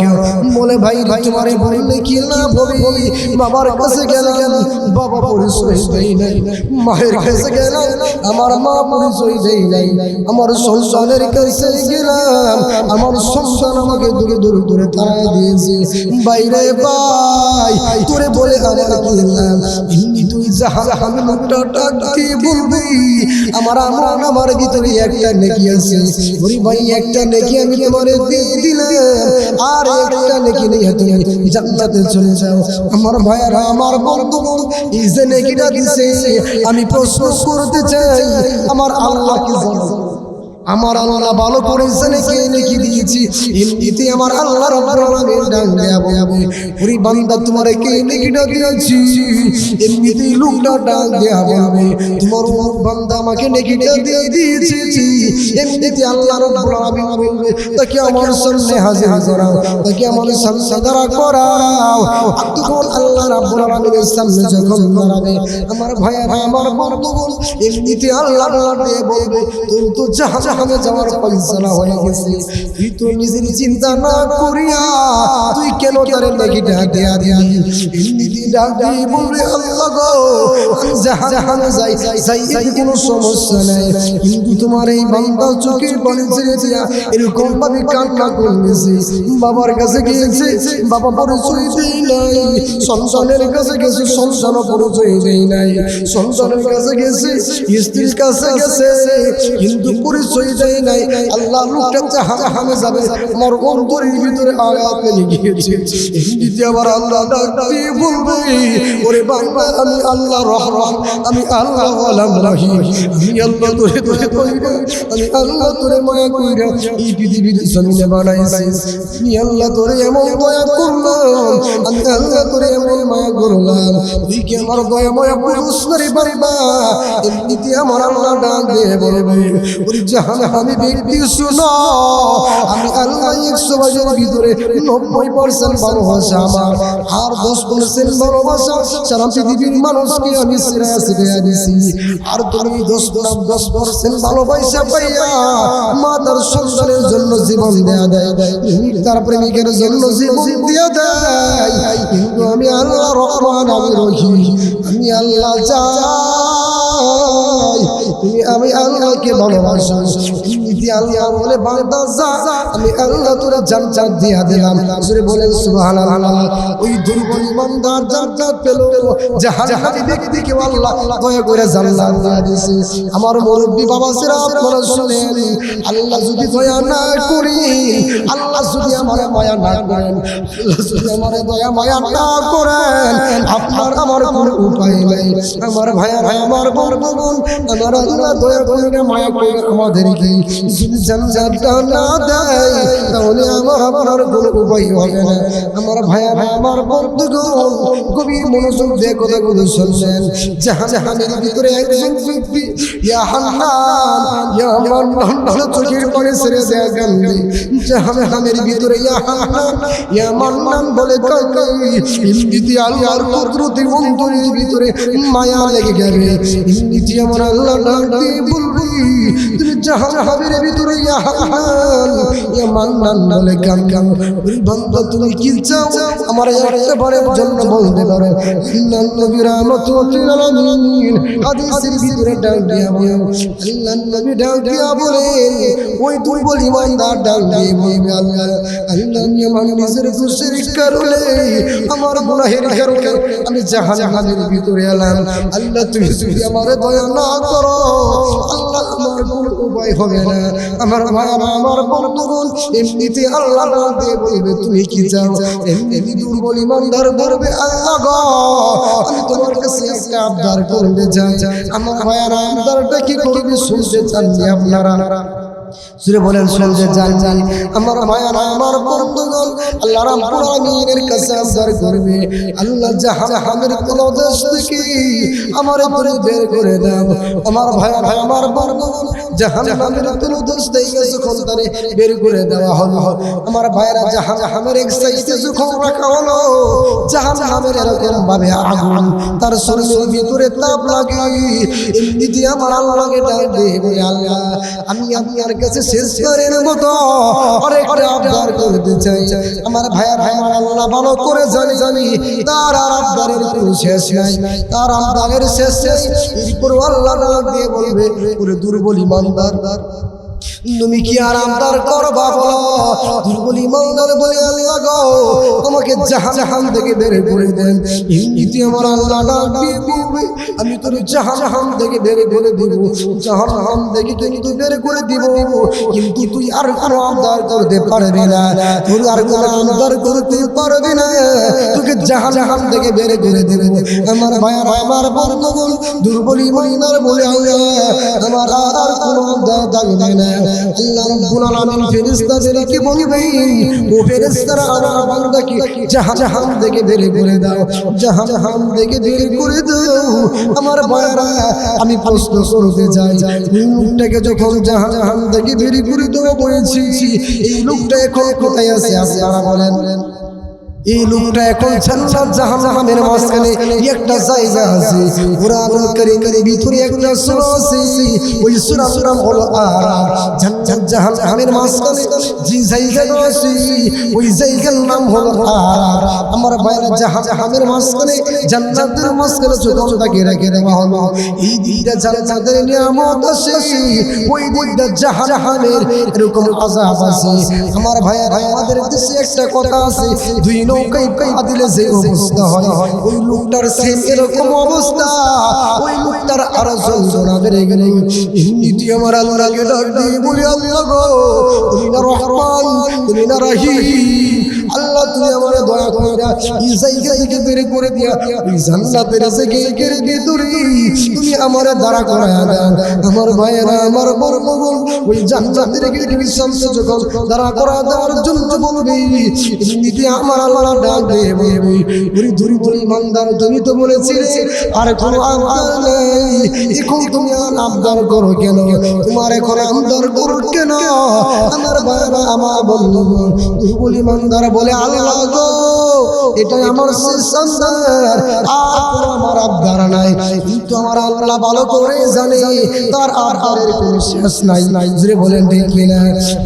বলে ভাই তোমারে বললে কি না বলি বাবার কাছে গেলাম বাবা পরিচয় দেই নাই মায়ের কাছে গেলাম আমার মা পরিচয় দেই নাই আমার সন্তানের কাছে গেলাম আমার সন্তান আমাকে দূরে দূরে দূরে তাড়াই দিয়েছে বাইরে ভাই তোরে বলে আমার কি নাম তুই জাহান্নামে লোকটা ডাক দিয়ে বলবি আমার ভিতরে একটা নেকি আছে ওরে ভাই একটা নেকি আমি তোমারে দিয়ে দিলাম আর একটা নেকি নিয়ে তুমি জান্নাতে চলে যাও আমার ভাইরা আমার বন্ধুগণ এই যে নেকিটা দিছে আমি প্রশ্ন করতে চাই আমার আল্লাহ কি জানে আমার আল্লাহ ভালো করেছে নাকি দিয়েছি এমনিতে আমার আল্লাহ রাব্বুল আলামিন ডাক দেয়া বলবে ওরে বান্দা তোমারে কে নেকিটা দিয়েছি এমনিতে লোকটা ডাক দেয়া বলবে তোমার বান্দা আমাকে নেকিটা দিয়ে দিয়েছি এমনিতে আল্লাহ রাব্বুল আলামিন বলবে তাকে আমার সামনে হাজির করাও তাকে আমার সামনে দাঁড়া করাও তখন আল্লাহ রাব্বুল আলামিনের সামনে যখন দাঁড়াবে আমার ভাইরা আমার বন্ধুগণ এমনিতে আল্লাহ দিয়ে বলবে তুই তো জাহান্নামে যাওয়ার ফয়সালা হয়ে গেছে তুই তো নিজের চিন্তা না করিয়া তুই কেন তার লেগিটা দেয়া দিলি এমনি ডাক দিয়ে বলবে আল্লাহ গো আমি জাহান্নামে যাই এতে কোনো সমস্যা নাই কিন্তু তোমার এই বান্দা চোখের পানি ছেড়ে দিয়া এরকম ভাবে কান্না করতেছে বাবার কাছে গিয়েছে বাবা পরিচয় দেই নাই সন্তানের কাছে গেছে সন্তান পরিচয় দেই নাই সন্তানের কাছে গেছে স্ত্রীর কাছে গেছে কিন্তু পরিচয় দেই নাই আল্লাহ লোকটা জাহান্নামে যাবে আমার অন্তরের ভিতরে আঘাত লেগে গিয়েছে এমনিতে আবার আল্লাহ ডাক দিয়ে বলবে ওরে বাবা আমি আল্লাহ রহমান আমি আল্লাহ আলাম রহিম আমি আল্লাহ তোরে তোরে কইরা আমি আল্লাহ তোরে মায়া কইরা এই পৃথিবীর জমিনে বানাইছি আমি আল্লাহ তোরে এমন দয়া করলাম আমি আল্লাহ তোরে এমন মায়া করলাম তুই কি আমার দয়া মায়া পুরুষ করে বাবা এমনিতে আমার আল্লাহ ডাক দিয়ে বলবে ওরে জাহান্নামী ব্যক্তি শুনো আমি আল্লাহ 100 বছরের ভিতরে 90% ভালোবাসা আমার আর 10% ভালোবাসা সারা পৃথিবীর মানুষকে আমি ছেড়ে দিছি আর তুমি 10% ভালোবাসা পাইয়া মা তার সন্তানের জন্য জীবন দেয়া দেয় তার প্রেমিকের জন্য জীবন দেয়া দেয় কিন্তু আমি আল্লাহ রহমান আমি রহিম আমি আল্লাহ চাই তুমি আমি আল্লাহকে ভালোবাসো ইতি আল্লাহ বলে বান্দা যা আমি আল্লাহ তোরা জান্নাত দিয়া দিলাম সুরে বলেন সুবহানাল্লাহ ওই দুর্বল ইমানদার জান্নাত পেল জাহান্নামী ব্যক্তিকে আল্লাহ দয়া করে জান্নাত দিয়ে দিয়েছে আমার মুরব্বি বাবা সেরা আপনারা শুনেন আল্লাহ যদি দয়া না করি আল্লাহ যদি আমার মায়া না করেন আল্লাহ যদি আমার দয়া মায়া না করেন আপনার আমার কোনো উপায় নেই আমার ভাইরা আমার বন্ধুগণ আমার আল্লাহ দয়া করে মায়া করে আমাদেরকে যদি জান্নাতটা না দেয় তাহলে আমার আপনার কোনো উপায় হবে না আমার ভাইরা আমার বন্ধুগণ গভীর মনোযোগ দিয়ে কথাগুলো শুনলেন জাহান্নামের ভিতরে একজন ব্যক্তি ইয়া হান্নান ইয়া মান্নান চোখের পানি ছেড়ে দেয়া কান্দে জাহান্নামের ভিতরে ইয়া হান্নান ইয়া মান্নান বলে কাঁদে ইন্দিতি আল্লাহর কুদরতি অন্তরের ভিতরে মায়া লেগে গেবে ইন্দিতি আমার আল্লাহ ডাক দিয়ে বলবে তুমি জাহান্নামের ভিতরে ইয়া হান্নান ইয়া মান্নান বলে কাঁদে ওই বান্দা তুমি কি চাও আমার একটা বারের জন্য বলতে পারো ইন্নান নবী রাহমাতুল আলামিন হাদিসের ভিতরে ডাক দিয়া বলে আল্লাহর নবী ডাক দিয়া বলে ওই দুর্বল ইমানদার ডাক দিয়ে বলবে আল্লাহ আমি আমার নিজের দোষের কারণে আমার গুনাহের কারণে আমি জাহান্নামের ভিতরে এলাম আল্লাহ তুমি যদি আমার দয়া না করো আল্লাহ আমার কোনো উপায় হবে না আমার আমার বন্ধুগণ এমনিতে আল্লাহ ডাক দিয়ে বলবে তুমি কি চাও এমনি দুর্বল ইমানদার বলবে আল্লাহ গো আমি তোমার কাছে একটা আবদার করতে চাই আমার ভাইয়ারা আবদারটা কি করবে শুনতে চান আপনারা সুরে বলেন শুনতে চান আমার ভাইয়ারা আমার বন্ধুগণ আল্লাহ রাব্বুল আলামিনের কাছে আবদার করবে আল্লাহ জাহান্নামের তলদেশ থেকে আমার উপরে বের করে দাও আমার ভাইয়ারা আমার বন্ধুগণ জাহান্নামের তলদেশ থেকে যখন তারে বের করে দেওয়া হলো আমার ভাইয়ারা জাহান্নামের এক সাইডে যখন রাখা হলো জাহান্নামের এরকম ভাবে আগুন তার শরীরের ভিতরে তাপ লাগে এমনিতে আমার আল্লাহকে ডাক দেবে আল্লাহ আমি আপনার কাছে শেষ করার মতো আরেকটা আবদার করতে চাই আমার ভাইয়ার আমার আল্লাহ ভালো করে জানি তার আবদারের কোনো শেষ নাই তার আবদারের শেষ এরপর আল্লাহ ডাক দিয়ে বলবে ওরে দুর্বল ইমানদার তুমি কি আর আবদার করবা বলো দুর্বল ইমানদার বলে আল্লাহ গো তোমাকে জাহান্নাম থেকে বের করে দেন এমনিতে আমার আল্লাহ ডাক দিয়ে বলবে আমি তোর জাহান্নাম থেকে বের করে দেব জাহান্নাম থেকে কিন্তু বের করে দিব কিন্তু তুই আর কোনো আবদার করতে পারবি না তুই আর কোনো আবদার করতে পারবি না তোকে জাহান্নাম থেকে বের করে দেব আমার ভাইরা আমার বন্ধুগণ দুর্বল ইমানদার বলে আল্লাহ আমার আর কোনো আবদার থাকবে না আল্লাহ রাব্বুল আলামিন ফেরেশতাদেরকে বলবেন ও ফেরেশতারা আমার বান্দাকে জাহান্নাম থেকে বের করে দাও জাহান্নাম থেকে বের করে দাও আমার ভাইরা আমি প্রশ্ন করতে যাই লোকটাকে যখন জাহান্নাম থেকে বের করে দেওয়া বলেছি এই লোকটা এখন কোথায় আছে আপনারা বলেন এই লোকটা এখন জান্নাত জাহান্নামের মাঝখানে একটা জায়গা আছে কুরআনুল কারীমের ভিতরে একটা সূরা আছে ওই সূরার নাম হলো আরাফ জান্নাত জাহান্নামের মাঝখানে যে জায়গা আছে ওই জায়গার নাম হলো আরাফ আমার ভাইরা জাহান্নামের মাঝখানে জান্নাতের মাঝখানে যখন তাকে রেখে দেওয়া হলো এই দিকটা জান্নাতের নিয়ামত আছে ওই দিকটা জাহান্নামের এরকম আযাব আছে আমার ভাইরা আমাদের দেশে একটা কথা আছে দুই নৌকায় পা দিলে যে অবস্থা হয় ওই লোকটার সেম এরকম অবস্থা ওই লোকটার আরো যন্ত্রণা বেড়ে গেলে এমনিতে আমার আল্লাহকে ডাক দিয়ে বলি আল্লাহ গো তুমি না রহমান তুমি না রহিম আল্লাহ তুমি আমার দয়া করে এই জায়গা থেকে বের করে দিয়া ওই জান্নাতের জায়গার ভিতরে তুমি আমার দ্বারা করায়া দাও আমার ভাইয়েরা আমার বড় ওই জান্নাতের গেটের সামনে যখন দ্বারা করা দেওয়ার জন্য বলবে এমনিতে আমার আল্লাহ ডাক দিয়ে বলবে ওরে ধরি ধরি মানদার তুমি তো বলেছিলে আর কোনো আবদার নেই এখন তুমি আবদার করো কেন তোমার এখন আবদার করো কেন আমার ভাইয়েরা আমার বন্ধু বলি মানদার বলে আল্লাহ গো এটা আমার সন্তান আর আমার আবদার নাই কিন্তু আমার আল্লাহ ভালো করে জানে তার আবদারের কোনো শেষ নাই জুড়ে বলেন ঠিক কিনা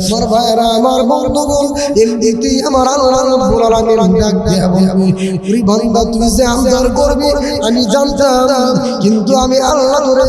আমার ভাইরা আমার বন্ধুগণ এমনিতে আমার আল্লাহ রাব্বুল আলামিন ডাক দিয়া বলবে ওরে বান্দা তুই যে আবদার করবি আমি জানতাম কিন্তু আমি আল্লাহ করে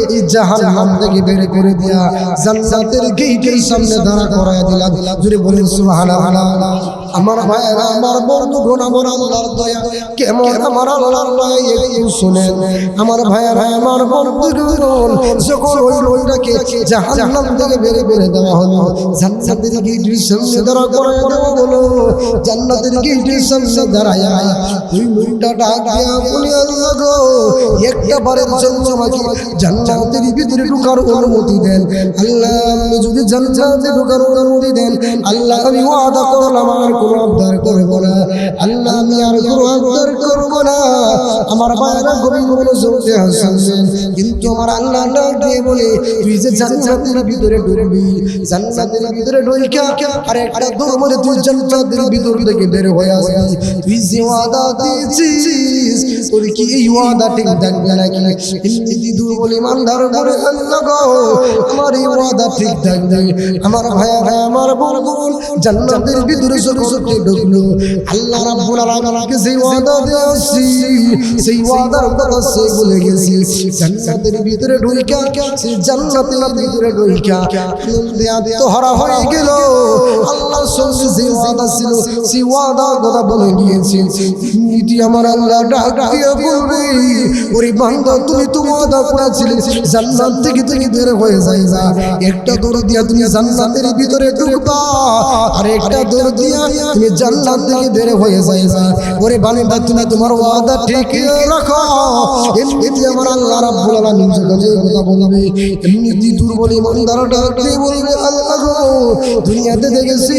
এই জাহান্নাম থেকে বের করে দিয়া জান্নাতের গেটের সামনে দাঁড়া করায়া দিলাম জুড়ে বলেন সুবহানাল্লাহ আমার ভাইরা আমার বন্ধুগণ আমার আল্লাহর দয়া কেমন আমার আল্লাহর দয়া একটু শুনেন আমার ভাইরা আমার বন্ধুগণ যখন ওই লোকটাকে জাহান্নাম থেকে বের দেওয়া হলো জান্নাতের গেটের সামনে দাঁড়া করায়া দেওয়া হলো জান্নাতের গেটের সামনে দাঁড়ায়া ওই লোকটা ডাক দিয়া বলে আল্লাহ গো একটা বারের জন্য আমাকে জান্নাতের ভিতরে ঢোকার অনুমতি দেন আল্লাহ আপনি যদি জান্নাতে ঢোকার অনুমতি দেন আল্লাহ আমি ওয়াদা করলাম আর কোনো আবদার করব না আল্লাহ আমি আর কোনো আবদার করব না আমার ভাইরা গভীর মনোযোগে শুনছেন কিন্তু আমার আল্লাহ ডাক দিয়ে বলে তুই যে জান্নাতের ভিতরে ঢুকবি জান্নাতের ভিতরে ঢুইকা আর একটা দূর মধ্যে তুই জান্নাতের ভিতর থেকে বের হয়ে আসবি তুই যে ওয়াদা দিয়েছিস তোর কি এই ওয়াদা ঠিক থাকবে নাকি এমনি দূর বলে ইমানদার বলে আল্লাহ গো আমার এই ওয়াদা ঠিক থাকবে আমার ভাইরা আমার বন্ধুগণ জান্নাতের ভিতরে যখন ঢুকলো আল্লাহ রাব্বুল আলামিনকে যে ওয়াদা দিয়েছি সেই ওয়াদার কথা সে ভুলে গেছে জান্নাতের ভিতরে ঢুইকা সেই জান্নাতের ভিতরে ঢুইকা আনন্দে আত্মহারা হয়ে গেল আল্লাহর সঙ্গে যে ওয়াদা ছিল সেই ওয়াদার কথা বলে গিয়েছে নীতি আমার আল্লাহ ডাক দিয়ে বলবে ওরে বান্দা তুমি তো ওয়াদা করেছিলে জান্নাত থেকে তুমি বের হয়ে যাইবা একটা দৌড় দিয়া তুমি জান্নাতের ভিতরে ঢুকবা আর একটা দৌড় দিয়া তুমি জান্নাত থেকে বের হয়ে যাইবা ওরে বান্দা তুমি তোমার ওয়াদা ঠিক রাখো এমনি আমার আল্লাহ রাব্বুল আলামিন যে কথা বলবে এমনি দুর্বল ইমানদার ডাক দিয়ে বলবে আল্লাহ গো দুনিয়াতে দেখেছি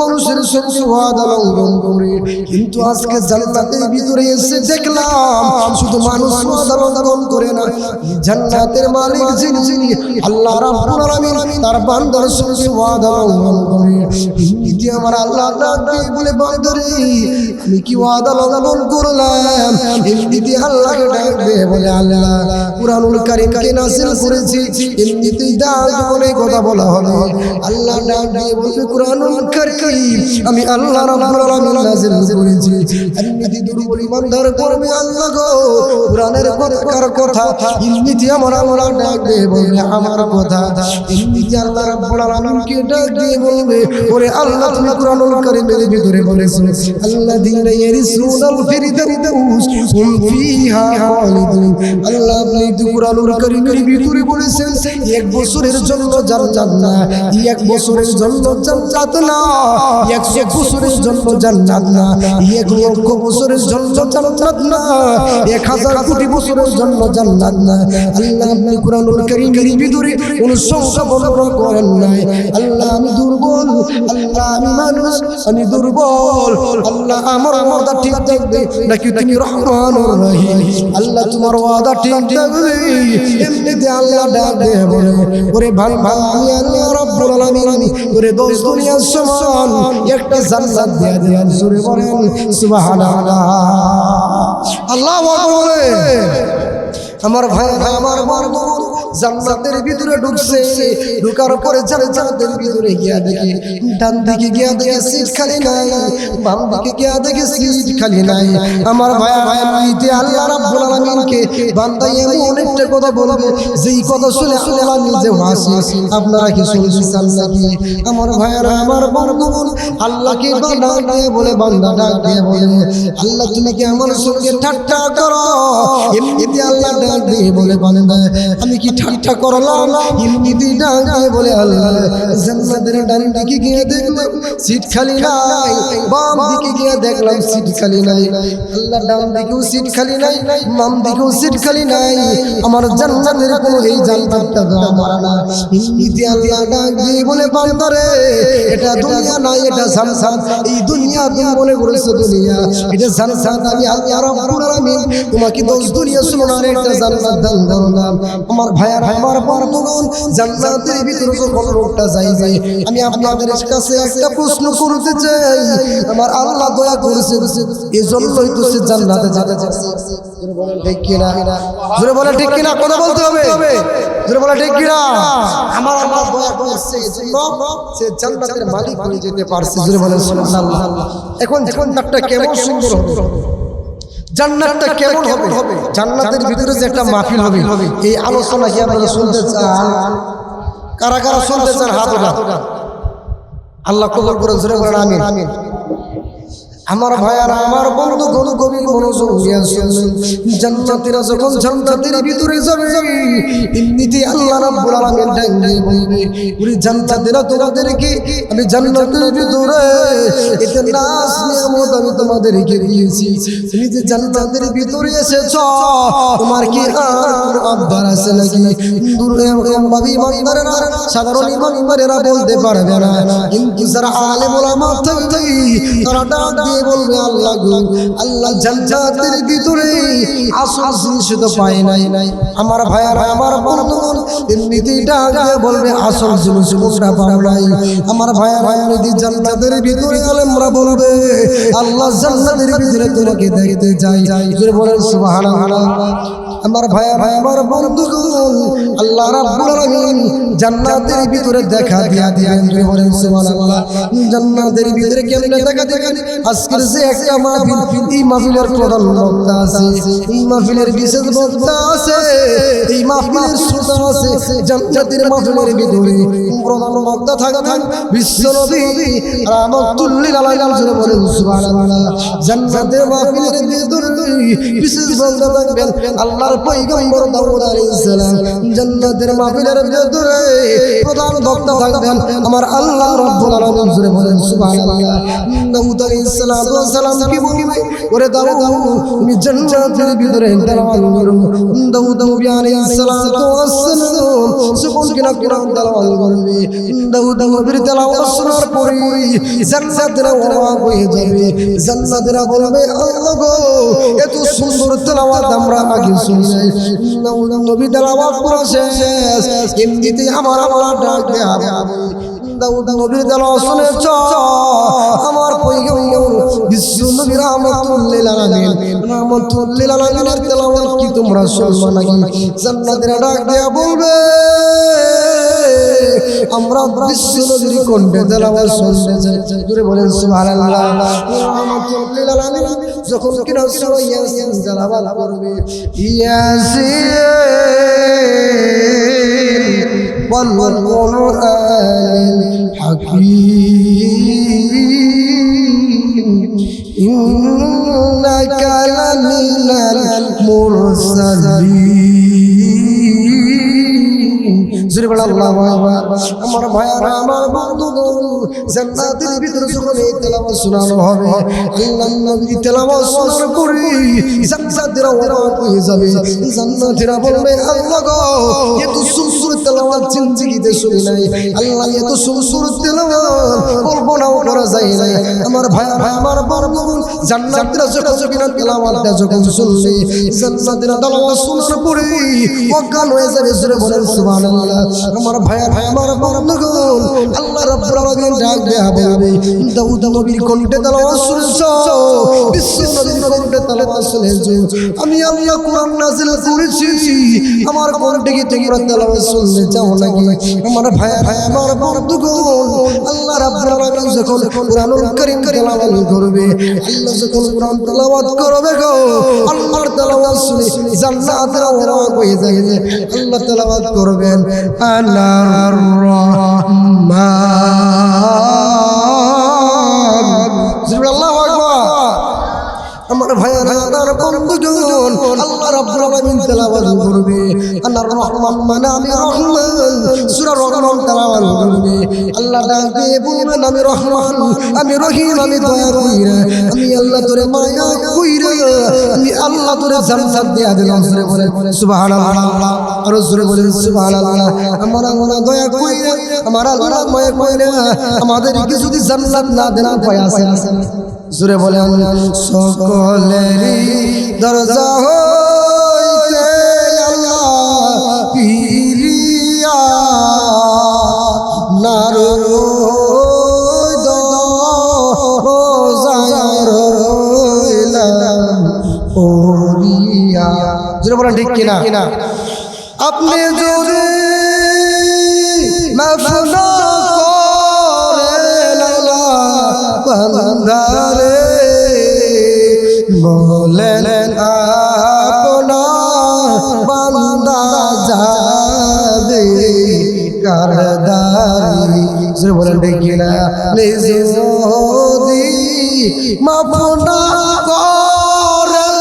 মানুষের সঙ্গে ওয়াদা লঙ্ঘন করে কিন্তু আজকে জান্নাতের ভিতরে এসে দেখলাম শুধু মানুষ ওয়াদা লঙ্ঘন করে না জান্নাতের মালিক যিনি আল্লাহ রাব্বুল আলামিন তার বান্দার সঙ্গে ওয়াদা লঙ্ঘন করে এমনি আমার আল্লাহ ডাক দিয়ে বলে বান্দারে আমি কি ওয়াদা লঙ্ঘন করলাম এমনি আল্লাহকে ডাক দিয়ে বলে আল্লাহ কুরআনুল কারীমকে নাযিল করেছি এমনিতেই ডাক বলে কথা বলা হলো আল্লাহ ডাক দিয়ে বলবে কুরআনুল কারীম আমি আল্লাহ রাব্বুল আলামিন নাযিল করেছি এমনিতে দুর্বল ইমানদার করবে আল্লাহ গো কুরআনের কথা এমনিতে আমার আল্লাহ ডাক দিয়ে বলবে আমার কথা এমনিতে আল্লাহ রাব্বুল আলামিনকে ডাক দিয়ে বলবে ওরে আল্লাহ তুমি কুরআনুল কারীমের ভিতরে বলেছো আল্লাযীনা ইয়ারিসুনাল ফিরদাউস হুম ফিহা খালিদুন আল্লাহ আপনি কুরআনুল কারীমের ভিতরে বলেছেন এক বছরের জন্য জান্নাত না এক বছরের জন্য জান্নাত না 100 বছরের জন্য জান্নাত না 1 লক্ষ বছরের জন্য জান্নাত না 1000 কোটি বছরের জন্য জান্নাত না আল্লাহ আপনি কুরআনুল কারীমের ভিতরে কোন সংখ্যা বর্ণনা করেন নাই আল্লাহ আমি দুর্বল আল্লাহ আমি মানুষ, আমি দুর্বল। আল্লাহ আমার ওয়াদা ঠিক থাকবে নাকি তুমি রহমানুর রহিম? আল্লাহ তোমার ওয়াদা ঠিক থাকবে। এমনিতে আল্লাহ ডাক দিয়ে বলে, ওরে বান্দা আমি আল্লাহ রাব্বুল আলামিন ওরে 10 দুনিয়ার সমান একটা জান্নাত দিয়ে দেন। জোরে বলেন সুবহানাল্লাহ। আল্লাহু আকবার। আমার ভাই আমার বন্ধু জান্নাতের ভিতরে ঢুকছে, ঢোকার পরে জান্নাতের ভিতরে গিয়া দেখে ডান দিকে গিয়া দেখে সিট খালি নাই, বাম দিকে গিয়া দেখে সিট খালি নাই। আমার ভাই ভাইতে আল্লাহ রাব্বুল আলামিনকে বান্দা এমন একটা কথা বলবে যেই কথা শুনে আল্লাহ নিজে হাসি। আপনারা কি শুনতে চান নাকি? আমার ভাইরা আমার বন্ধু আল্লাহকে ডাক দিয়ে বলে, বান্দা ডাক দিয়ে বলে, আল্লাহ তুমি কি আমার সঙ্গে ঠাট্টা করো? এমনিতে আল্লাহ ডাক দিয়ে বলে, বান্দা আমি কি ঠাট্টা করলাম? এমনিতে ডাক দিয়ে বলে, আল্লাহ জান্নাতের ডান দিকে গিয়ে দেখলাম সিট খালি নাই, বাম দিকে গিয়ে দেখলাম সিট খালি নাই। আল্লাহ ডান দিকেও সিট খালি নাই, বাম দিকেও সিট খালি নাই। আমার জান্নাতের কোনো এই জান্নাতটা আমার না। এমনিতে আল্লাহ ডাক দিয়ে বলে, বান্দা রে এটা দুনিয়া নাই, এটা জান্নাত। এই দুনিয়া তুমি মনে করেছো দুনিয়া, এটা জান্নাত। আমি আল্লাহ রাব্বুল আলামিন তোমাকে 10 দুনিয়া সোনার একটা জান্নাত দান করলাম। আমার ভাইয়ার আমার বন্ধুগণ জান্নাতের ভিতরে যখন লোকটা যাইবে, আমি আপনাদের কাছে একটা প্রশ্ন করতে চাই। আমার আল্লাহ দয়া করেছে, এজন্যই তো সে জান্নাতে যেতে চাচ্ছে। জোরে বলেন ঠিক কিনা? জোরে বলেন ঠিক কিনা? কথা বলতে হবে। জোরে বলেন ঠিক কিনা? আমার আল্লাহ দয়া করেছে, এজন্য সে জান্নাতের মালিক হয়ে যেতে পারছে। জোরে বলেন সুবহানাল্লাহ। এখন জান্নাতটা কেমন সুন্দর হবে, জান্নাতটা কেমন হবে, জান্নাতের ভিতরে যে একটা মাহফিল হবে, এই আলোচনা কি আপনারা শুনতে চান? কারা কারা শুনতে চান হাত ওঠান। আল্লাহ কবুল করে। জোরে বলেন আমিন। আমার ভাইয়ারা আমার বন্ধু কোন গভীর মনোযোগ দিয়ে শুনবেন। জান্নাতীরা যখন জান্নাতের ভিতরে যাবে, এমনিতে আল্লাহ রাব্বুল আলামিন ডাক দিয়ে বলবে, ওরে জান্নাতীরা তোমাদেরকে আমি জান্নাতের ভিতরে এতে নাজ নিয়ামত আমি তোমাদেরকে দিয়েছি। তুমি যে জান্নাতের ভিতরে এসেছো, তোমার কি আর আবদার আছে নাকি? দূরে ভাবি ইমানদারেরা, সাধারণ ইমানদারেরা বলতে পারবে না, কিন্তু যারা আলেম ওলামা থাকবে তারা ডাক দিয়ে বলবে, আল্লাহ গো, আল্লাহ জান্নাতের ভিতরে আসল জিনিস তো পাই নাই। আমার ভাইয়ারা আমার বন্ধুগণ এমনিতেই ডাক দিয়ে বলবে, আসল জিনিস কোনটা পাও নাই? আমার ভাইয়ারা এমনিতেই জান্নাতের ভিতরে আলেমরা বলবে, আল্লাহ জান্নাতের ভিতরে তোমাকে দেখতে চাই। জোরে বলেন সুবহানাল্লাহ। আমার ভাইয়ারা আমার বন্ধুগণ আল্লাহ রাব্বুল আলামিন জান্নাতের ভিতরে দেখা দিয়া দিবেন। জোরে বলেন সুবহানাল্লাহ। জান্নাতের ভিতরে কেমনে দেখা দিবেন? আজকের যে একটা মাহফিল, এই মাহফিলের প্রধান বক্তা আছে, এই মাহফিলের বিশেষ বক্তা আছে, এই মাহফিলের শ্রোতা আছে। জান্নাতের মাহফিলের ভিতরে প্রধান বক্তা থাকবেন বিশ্বনবী রাহমাতুল লিল আলামিন। জোরে বলেন সুবহানাল্লাহ। জান্নাতের মাহফিলের ভিতরে বিশেষ বক্তা থাকবেন আল্লাহর পয়গম্বর দাউদ আলাইহিস সালাম। জান্নাতের মাহফিলের ভিতরে প্রধান বক্তা থাকবেন আমার আল্লাহ রাব্বুল আলামিন। জোরে বলেন সুবহানাল্লাহ। দাউদ আলাইহিস সালাম কি বলবে, ওরে দাউদ তুমি জান্নাতের ভিতরে তেলাওয়াত করো। দাউদ আলাইহিস সালাম যখন কিনা কোরআন তেলাওয়াত করবে, দাউদ নবীর তেলাওয়াত শোনার পরে জান্নাতের অবাক হয়ে যাবে। জান্নাতের বলবে, আল্লাহ গো, এত সুন্দর তেলাওয়াত আমরা আগে শুনি নাই। দাউদ নবী তেলাওয়াত করা শেষ, এমনিতেই আমার আল্লাহ ডাক দেবে, দাউদ নবীর তেলাওয়াত শুনেছ? আমার পয়গম্বর বিশ্বনবী রাহমাতুল লিল আলামিনের তেলাওয়াত কি তোমরা শুনবা নাকি? জান্নাতের ডাক দেয়া বলবে, আমরা বিশ্বনবীর কণ্ঠে তেলাওয়াত শুনতে চাই। জোরে বলেন সুবহানাল্লাহ। রাহমাতুল লিল আলামিন যখন কিনা সূরা ইয়াসিন তেলাওয়াত করবে, ইয়াসিন ওয়াল কুরআনিল হাকীম ইন্নাকা লামিনাল মুরসালিন। জোরে বলেন আল্লাহু আকবার। আমার ভাইয়ারা আমার বন্ধুগণ জান্নাতের ভিতরে যখন এই তেলাওয়াত শোনানো হবে আল্লাহর নবী তেলাওয়াত শোনার পরে জান্নাতীরা অবাক হয়ে যাবে জান্নাতীরা বলবে আল্লাহ গো এত সুন্দর তেলাওয়াত জিন্দেগিতে শুনি নাই আল্লাহ এত সুন্দর তেলাওয়াত কল্পনাও করা যায় না আমার ভাই আমার বন্ধুগণ জান্নাতীরা যখন তেলাওয়াতটা যখন শুনবে জান্নাতীরা তেলাওয়াত শোনার পরে অজ্ঞান হয়ে যাবে জোরে বলেন সুবহানাল্লাহ আমার ভাই আমার বন্ধুগণ আল্লাহ রাব্বুল আলামিন ডাক দেয়া বলবে দাউদ নবীর কণ্ঠে তেলাওয়াত শুনছো বিশ্ব নবীর কণ্ঠে তেলাওয়াত শুনেছো আমি আল্লাহ কোরআন নাযিল করেছি আমার কণ্ঠে কি তোমরা তেলাওয়াত শুনতে চাও নাকি আমার ভাই আমার বন্ধুগণ আল্লাহ রাব্বুল আলামিন যখন কোরআনুল কারীম তেলাওয়াত করবে আল্লাহ যখন কোরআন তেলাওয়াত করবে গো আল্লাহর তেলাওয়াত শুনে জান্নাতের অবাক হয়ে যাবে আল্লাহ তেলাওয়াত করবেন আনার রহমান আল্লাহু আকবার আমার ভাইয়েরা আমার বন্ধুগণ আল্লাহ রাব্বুল আলামিন তেলাওয়াত করবে আনার রহমান মানে আমি রহমান সূরা রহমান তেলাওয়াত করবে আল্লাহ ডাকে বলবেন আমি রহমান আমি রহিম আমি দয়া কইরা আমি আল্লাহ তোরে মায়া কইরা আমি আল্লাহ তোরে জান্নাত দিয়া দিলাম জোরে বলে সুবহানাল্লাহ আর জোরে বলে সুবহানাল্লাহ আমার আল্লাহ দয়া কইরা আমার আল্লাহ মায়া কইরা আমাদেরকে যদি জান্নাত না দেন উপায় আছে জোরে বলেন সকলেরই দরজা হইতে আল্লাহ ফিরিয়া নারুর দরজায় রইলাম ওরিয়া জোরে বলেন ঠিক কিনা আপনি যদি মাফ না বান্দারে বলেন আপনার বান্দা যাবে কারদারি জোরে বলেন দেখি না নিজ যদি মাফ না করেন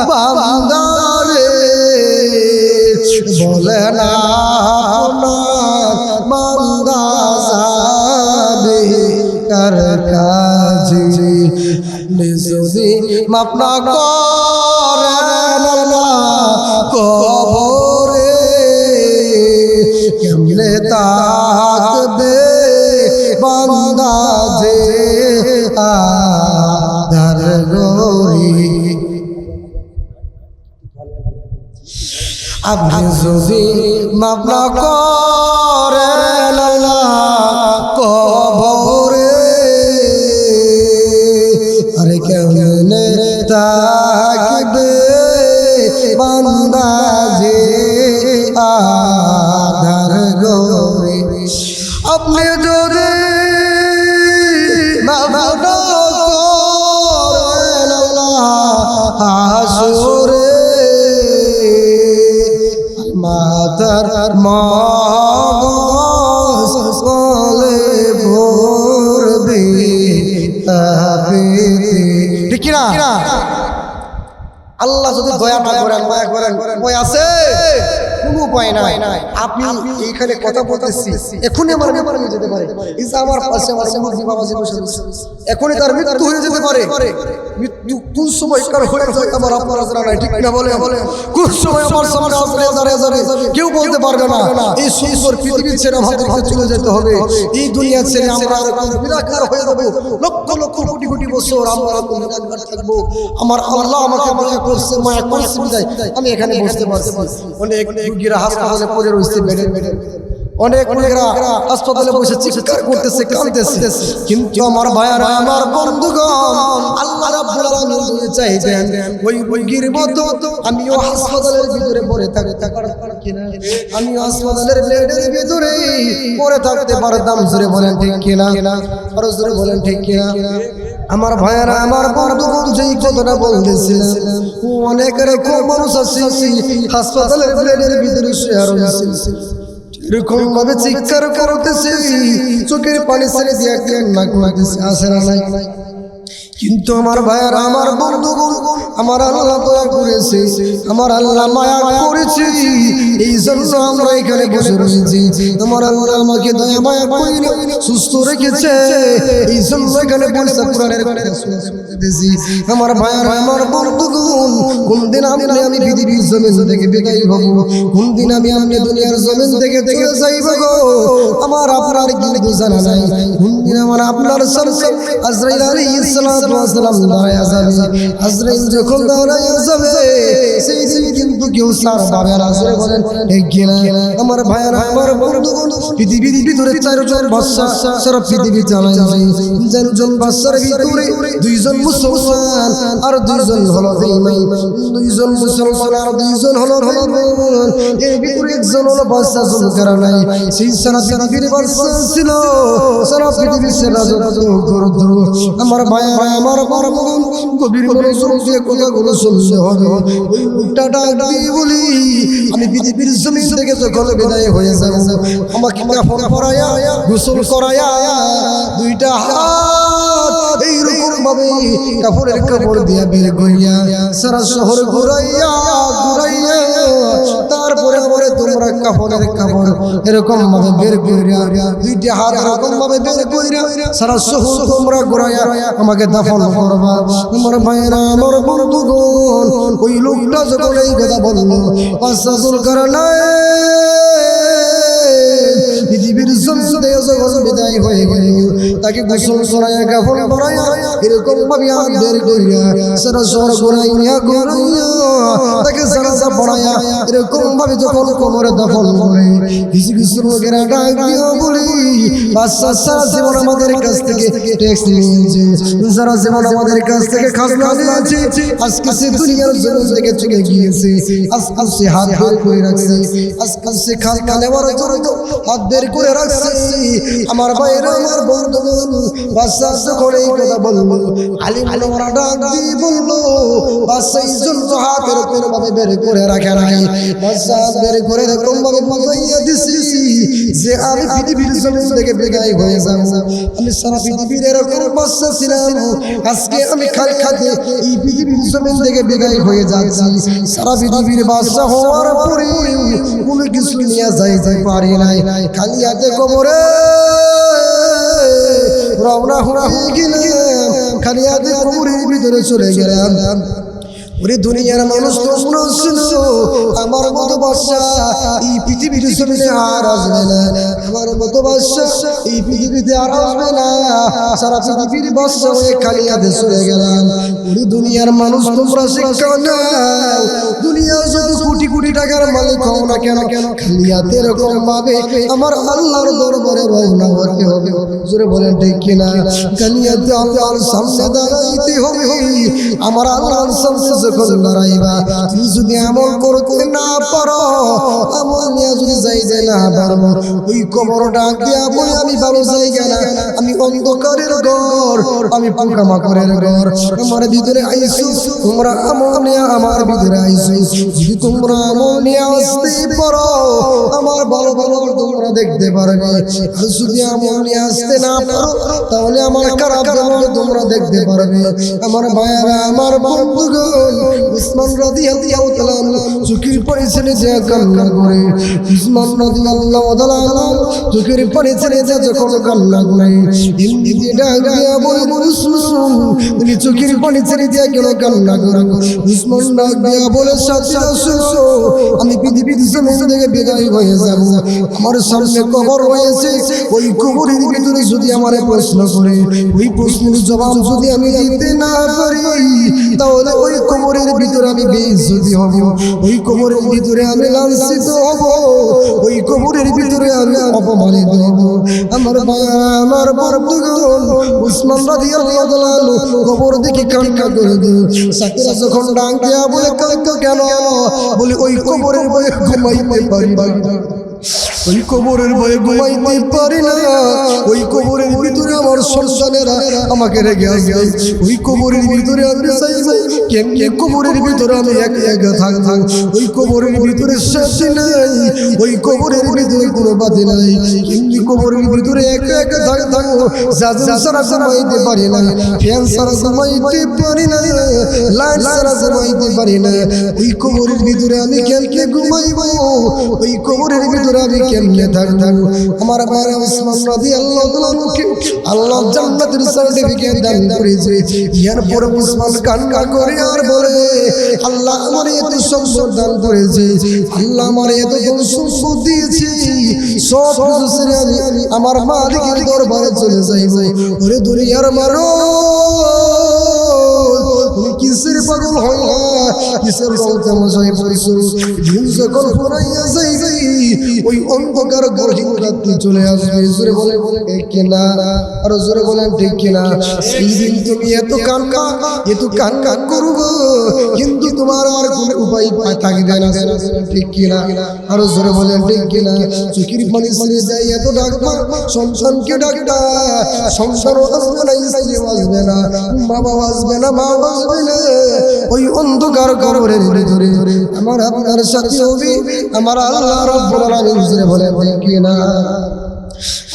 বান্দারে বলেন আপনার বান্দা যাবে কার কাজে যদি মাফ না করেন কবরে কেমনে তাকবে বান্দা যে আধার গরি আপনি যদি মাফ না করেন কবরে আরে কেমনে তাকবে বান্দা যে আধার গরে আপনি যদি মাফ না করেন হাসরে মাতার মগজ বলে ভরবে ঠিক কিনা আল্লাহ যদি দয়া না করেন মায়া করেন উপায় আছে কোনো উপায় নাই আপনি এইখানে কথা বলতেছি এখনই আমার ব্যাপারে হয়ে যেতে পারে এই যে আমার পাশে আমার মুরগি বাবাজি বসে এখনই তার মৃত্যু হয়ে যেতে পারে মৃত্যু কোন সময় কার হয়ে যায় আমার আপনারা জানা নাই ঠিক না বলে কোন সময় আমার সামনে আসলে হাজারে কেউ বলতে পারবে না এই সুন্দর পৃথিবী ছেড়ে আমাদেরকে চলে যেতে হবে এই দুনিয়া ছেড়ে আমরা নিরাকার হয়ে যাব লক্ষ লক্ষ কোটি কোটি বছর আমরা নিরাকার থাকবো আমার আল্লাহ আমাকে মায়া করছে বিদায় আমি এখানে বসতে পারছি অনেক রোগীরা হাসপাতালে পড়ে রয়েছে বেডে অনেক রোগীরা হাসপাতালে বসে চিৎকার করতেছে কাঁদতেছে কিন্তু আমার ভাইয়ারা আমার বন্ধুগণ আল্লাহ রাব্বুল আলামিন যদি চাইতেন ওই রোগীর মতো আমিও হাসপাতালের ভিতরে পড়ে থাকতে পারতাম কিনা আমি হাসপাতালের বেডের ভিতরে পড়ে থাকতে পারতাম জোরে বলেন ঠিক কিনা আর জোরে বলেন ঠিক কিনা আমার ভাইয়ারা আমার বন্ধুগণ যেই কথাটা বলতেছিলেন অনেক রকম মানুষ আছে হাসপাতালের বেডের ভিতরে শুয়ে রয়েছে এরকম ভাবে চিৎকার করতেছে চোখের পানি ছেড়ে দিয়ে নাক লাগতেছে আসে না নাই কিন্তু আমার ভাইয়ার আমার বন্ধুগণ আমার আল্লাহ দয়া করেছে, আমার আল্লাহ মায়া করেছে, এই জন্য আমরা এখানে বসে রয়েছি। আমার আল্লাহ আমাকে দয়া মায়া করে সুস্থ রেখেছে, এই জন্য এখানে বসে কোরআনের কথা শুনতেছি। আমার ভাইয়ার আমার বন্ধুগণ, কোন দিন আমি পৃথিবীর জমিন থেকে বিদায় হব, কোন দিন আমি দুনিয়ার জমিন থেকে চলে যাইব গো, আমার আপনার কিন্তু জানা নাই। কোন দিন আমার আপনার সামনে আজরাইল আলাইহিস সালাতু ওয়াস সালাম দাঁড়ায়া যাবে। আজরাইল যখন দাঁড়ায়া যাবে সেই দিন কিন্তু কেউ সার পাবে না। আসলে বলেন ঠিক কিনা? আমার ভাইয়েরা আমার বন্ধুগণ, পৃথিবীর ভিতরে চারজন বাদশা সারা পৃথিবী চালায়। চারজন বাদশার ভিতরে দুইজন মুসলমান আর দুইজন হলো বেঈমান, দুইজন মুসলমান আর দুইজন হলো বেঈমান। এর ভিতরে একজন হলো বাদশা জুলকারনাইন, সেই সারা পৃথিবীর বাদশা ছিল, সারা পৃথিবীর সেরা যত। আমার ভাইয়েরা আমার বন্ধুগণ, গভীর মনোযোগ দিয়ে কথাগুলো শুনতে হবে। ওই লোকটা ডাক দিয়ে বলি, আমি পৃথিবীর জমিন থেকে যখন বিদায় হয়ে যাব, আমাকে কাফন পরায়া গোসল করায়া দুইটা হাত এইরকম ভাবে কাপড়ের কাপড় দিয়া বের করিয়া সারা শহর ঘুরাইয়া তারপরে পরে তোমরা কাপড়ের কাপড় এরকম ভাবে বের করিয়া দুইটা হাত এরকম ভাবে বের করিয়া সারা শহর তোমরা ঘুরাইয়া আমাকে দাফন করবা। আমার ভাইয়েরা আমার বন্ধুগণ, ওই লোকটা যখন এই কথা বললো, বাদশা জুলকারনাইন পৃথিবীর জমিন থেকে যখন বিদায় হয়ে গেল, তাকে গোসল করাইয়া কাফন পরাইয়া এরকম ভাবে হাত বের করিয়া সারা শহর ঘুরাইয়া তাকে জানাজা পড়াইয়া এরকম ভাবে যখন কোমরে দাফন করে, কিছু কিছু লোকেরা ডাক দিয়া বলি, বাদশা সারা জীবন আমাদের কাছ থেকে ট্যাক্স নিয়েছে, সারা জীবন আমাদের কাছ থেকে খাজনা নিয়েছে, আজকে সে দুনিয়ার জমিন থেকে চলে গিয়েছে, আজকাল সে হাত বের করে রাখছে, আজকাল সে খাজনা নেওয়ার জন্য হাত বের করে রাখছে। আমার ভাইয়েরা আমার বন্ধুগণ, বাদশা যখন এই কথা বললো, আলিম ওরা ডাক দিয়ে বললো, বাদশা এই জন্য হাত এরকম ভাবে বের করে রাখে নাই, বাদশা বের করে এরকম ভাবে বুঝাইয়া দিছি যে আমি পৃথিবীর জমিন থেকে বিদায় হয়ে যাব, আমি সারা পৃথিবীর এরকম বাদশা ছিলাম, আজকে আমি খালি এই পৃথিবীর জমিন থেকে বিদায় হয়ে যাচ্ছি। সারা পৃথিবীর বাদশা হওয়ার পরে কোনো কিছু নিয়ে যাইতে পারি নাই, খালি হাতে কবরে রওনা হয়ে গেলাম, খালি হাতে কবরের ভিতরে চলে গেলাম। ওরে দুনিয়ার মানুষ তোমরা শুনো, আমার মতো বাদশা এই পৃথিবীর জমিনে আর আসবে না, আমার মতো বাদশা এই পৃথিবীতে আর আসবে না, সারা পৃথিবীর বাদশা হয়ে খালি হাতে চলে গেলাম। ওরে দুনিয়ার মানুষ তোমরা শিক্ষা নাও, দুনিয়া যত কোটি কোটি টাকার মালিক হও না কেন, খালি হাতে এরকম ভাবে আমার আল্লাহর দরবারে রওনা হতে হবে। জোরে বলেন ঠিক কিনা? খালি হাতে আল্লাহর সামনে দাঁড়াইতে হবে। আমার আল্লাহর সামনে যখন দাঁড়াইবা, তুমি যদি আমল করতে না পারো, আমল নিয়ে যদি যাইতে না পারো, ওই কবর ডাক দিয়া বলে আমি ভালো জায়গা না, আমি অন্ধকারের ঘর, আমি পোকামাকড়ের ঘর, আমার ভিতরে আইসু তোমরা আমল নিয়ে, আমার ভিতরে আইসু যদি তোমরা আমল নিয়ে আসতে পারো, আমার ভালো ভালো তোমরা দেখতে পারবে, আর যদি আমল নিয়ে আসতে না পারো তাহলে আমার খারাপ আমল তোমরা দেখতে পারবে। আমার ভাইয়েরা আমার বন্ধুগণ, উসমান রাদিয়াল্লাহু তাআলা চোখের পানি ছেড়ে যে কান্না করে, উসমান রাদিয়াল্লাহু তাআলা চোখের পানি ছেড়ে যে যখন কান্না করে, এমনি দিয়ে ডাক দিয়া বলে, উসমান তুমি চোখের পানি ছেড়ে দিয়ে কেন কান্না করো? উসমান ডাক দিয়া বলে, সাথী রাসূল, আমি পৃথিবীর জমিন থেকে বিদায় হয়ে যাব, আমার সামনে কবর রয়েছে, ওই কবরের ভিতরে যদি আমার প্রশ্ন করে, ওই প্রশ্নের জবাব যদি আমি দিতে না পারি, তাহলে ওই কবরের ভিতরে আমি বেইজ্জতি হব, ওই কবরের ভিতরে আমি লাঞ্ছিত হব, ওই কবরের ভিতরে আমি অপমানিত হব। আমার আমার বন্ধুগণ, উসমান রাদিয়াল্লাহু তাআলা কবর দেখে কান্না করে দিল। সাথীরা যখন ডাক দেয়া বলে, কাঁদছো কেন? বলে ওই কবরের ভয়ে ঘুমাইতে পারি না, ওই কবরের ভয়ে ঘুমাইতে পারি না, ওই কবরের ভিতরে আমার সন্তানেরা আমাকে রেখে আসবে, ওই কবরের ভিতরে আমি কেমনে কবরের ভিতরে আমি একা একা থাকতাম ওই কবরের ভিতরে শান্তি নাই ওই কবরের ভিতরে কোনো বাতি নাই কেমনে কবরের ভিতরে একা একা থাকতাম জাজম সারা ঘুমাইতে পারি না ফ্যান সারা ঘুমাইতে পারি না লাইট সারা ঘুমাইতে পারি না ওই কবরের ভিতরে আমি কেমনে ঘুমাইব ওই কবরের ভিতরে আমি কেমনে থাকতাম আমার ভাই উসমান রাদিয়াল্লাহু তাআলাকে আল্লাহ জান্নাতের সার্টিফিকেট দান করেছে এরপর উসমান কান্না করে আর বলে আল্লাহ আমার এত সম্পদ দান করেছে আল্লাহ আমার এত সম্পদ দিয়েছে সব কিছু ছেড়ে আমি আমার মালিকের দরবারে চলে যাইব ওরে দুনিয়ার তুমি কিসের পাগল হয় না কিসের তামাশায় পড়ছো দিন যখন ফুরাইয়া যাইবে ওই অন্ধকার গহীন রাত্রি চলে আসবে জোরে বলে ঠিক কিনা আর জোরে বলেন ঠিক কিনা সেই দিন তুমি এত কান্না করবো কিন্তু তোমার আর কোনো উপায় থাকবে না ঠিক কিনা আর জোরে বলেন ঠিক কিনা চোখের পানি ছেড়ে যায় এত ডাকবা সন্তানকে ডাকবা সংসারও আসবে না স্ত্রী আসবে না বাবা আসবে না মা আসবে না ওই অন্ধকার কবরের ভিতরে আমার আপনার সাথে হবে আমার আল্লাহ রাব্বুল আলামিন জোরে বলেন ঠিক কিনা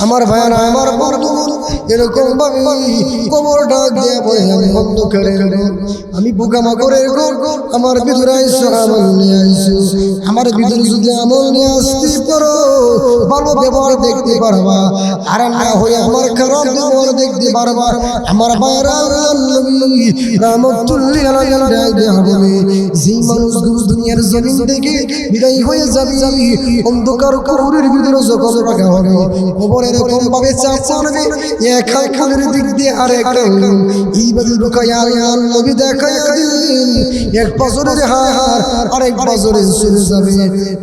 আমার ভাইরা আমার বন্ধুগণ এরকম ভাবে কবর ডাক দিয়ে বলে আমি অন্ধকারের আমি পোকামাকড়ের আমার ভিতরে আইসো আমল নিয়ে আইসো আমার ভিতরে যদি আমল নিয়ে আসতে পারো ভালো ব্যবহার দেখতে পারবা আর না হয়ে আমার খারাপ ব্যবহার দেখতে পারবা আমার ভাইরা নবী রাহমাতুল্লাহি আলাইহি ডাক দিয়ে হবে যেই মানুষগুলো দুনিয়ার জমিন থেকে বিদায় হয়ে যাবে অন্ধকার কবরের ভিতরে যখন রাখা হবে কবর এরকম ভাবে চাপ পড়বে এক খানের দিক দিয়ে আরেক এইভাবে ঢুকাইয়া নবী দেখাইয়া দিলেন এক বছরের হার আরেক বছরে চলে যাবে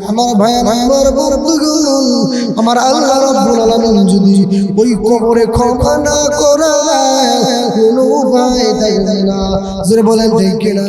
আমার ভাই আমার বন্ধুগণ আমার আল্লাহ রাব্বুল আলামিন যদি ওই কবরে ক্ষমা না করে কোনো উপায় থাকবে না জোরে বলেন ঠিক কিনা।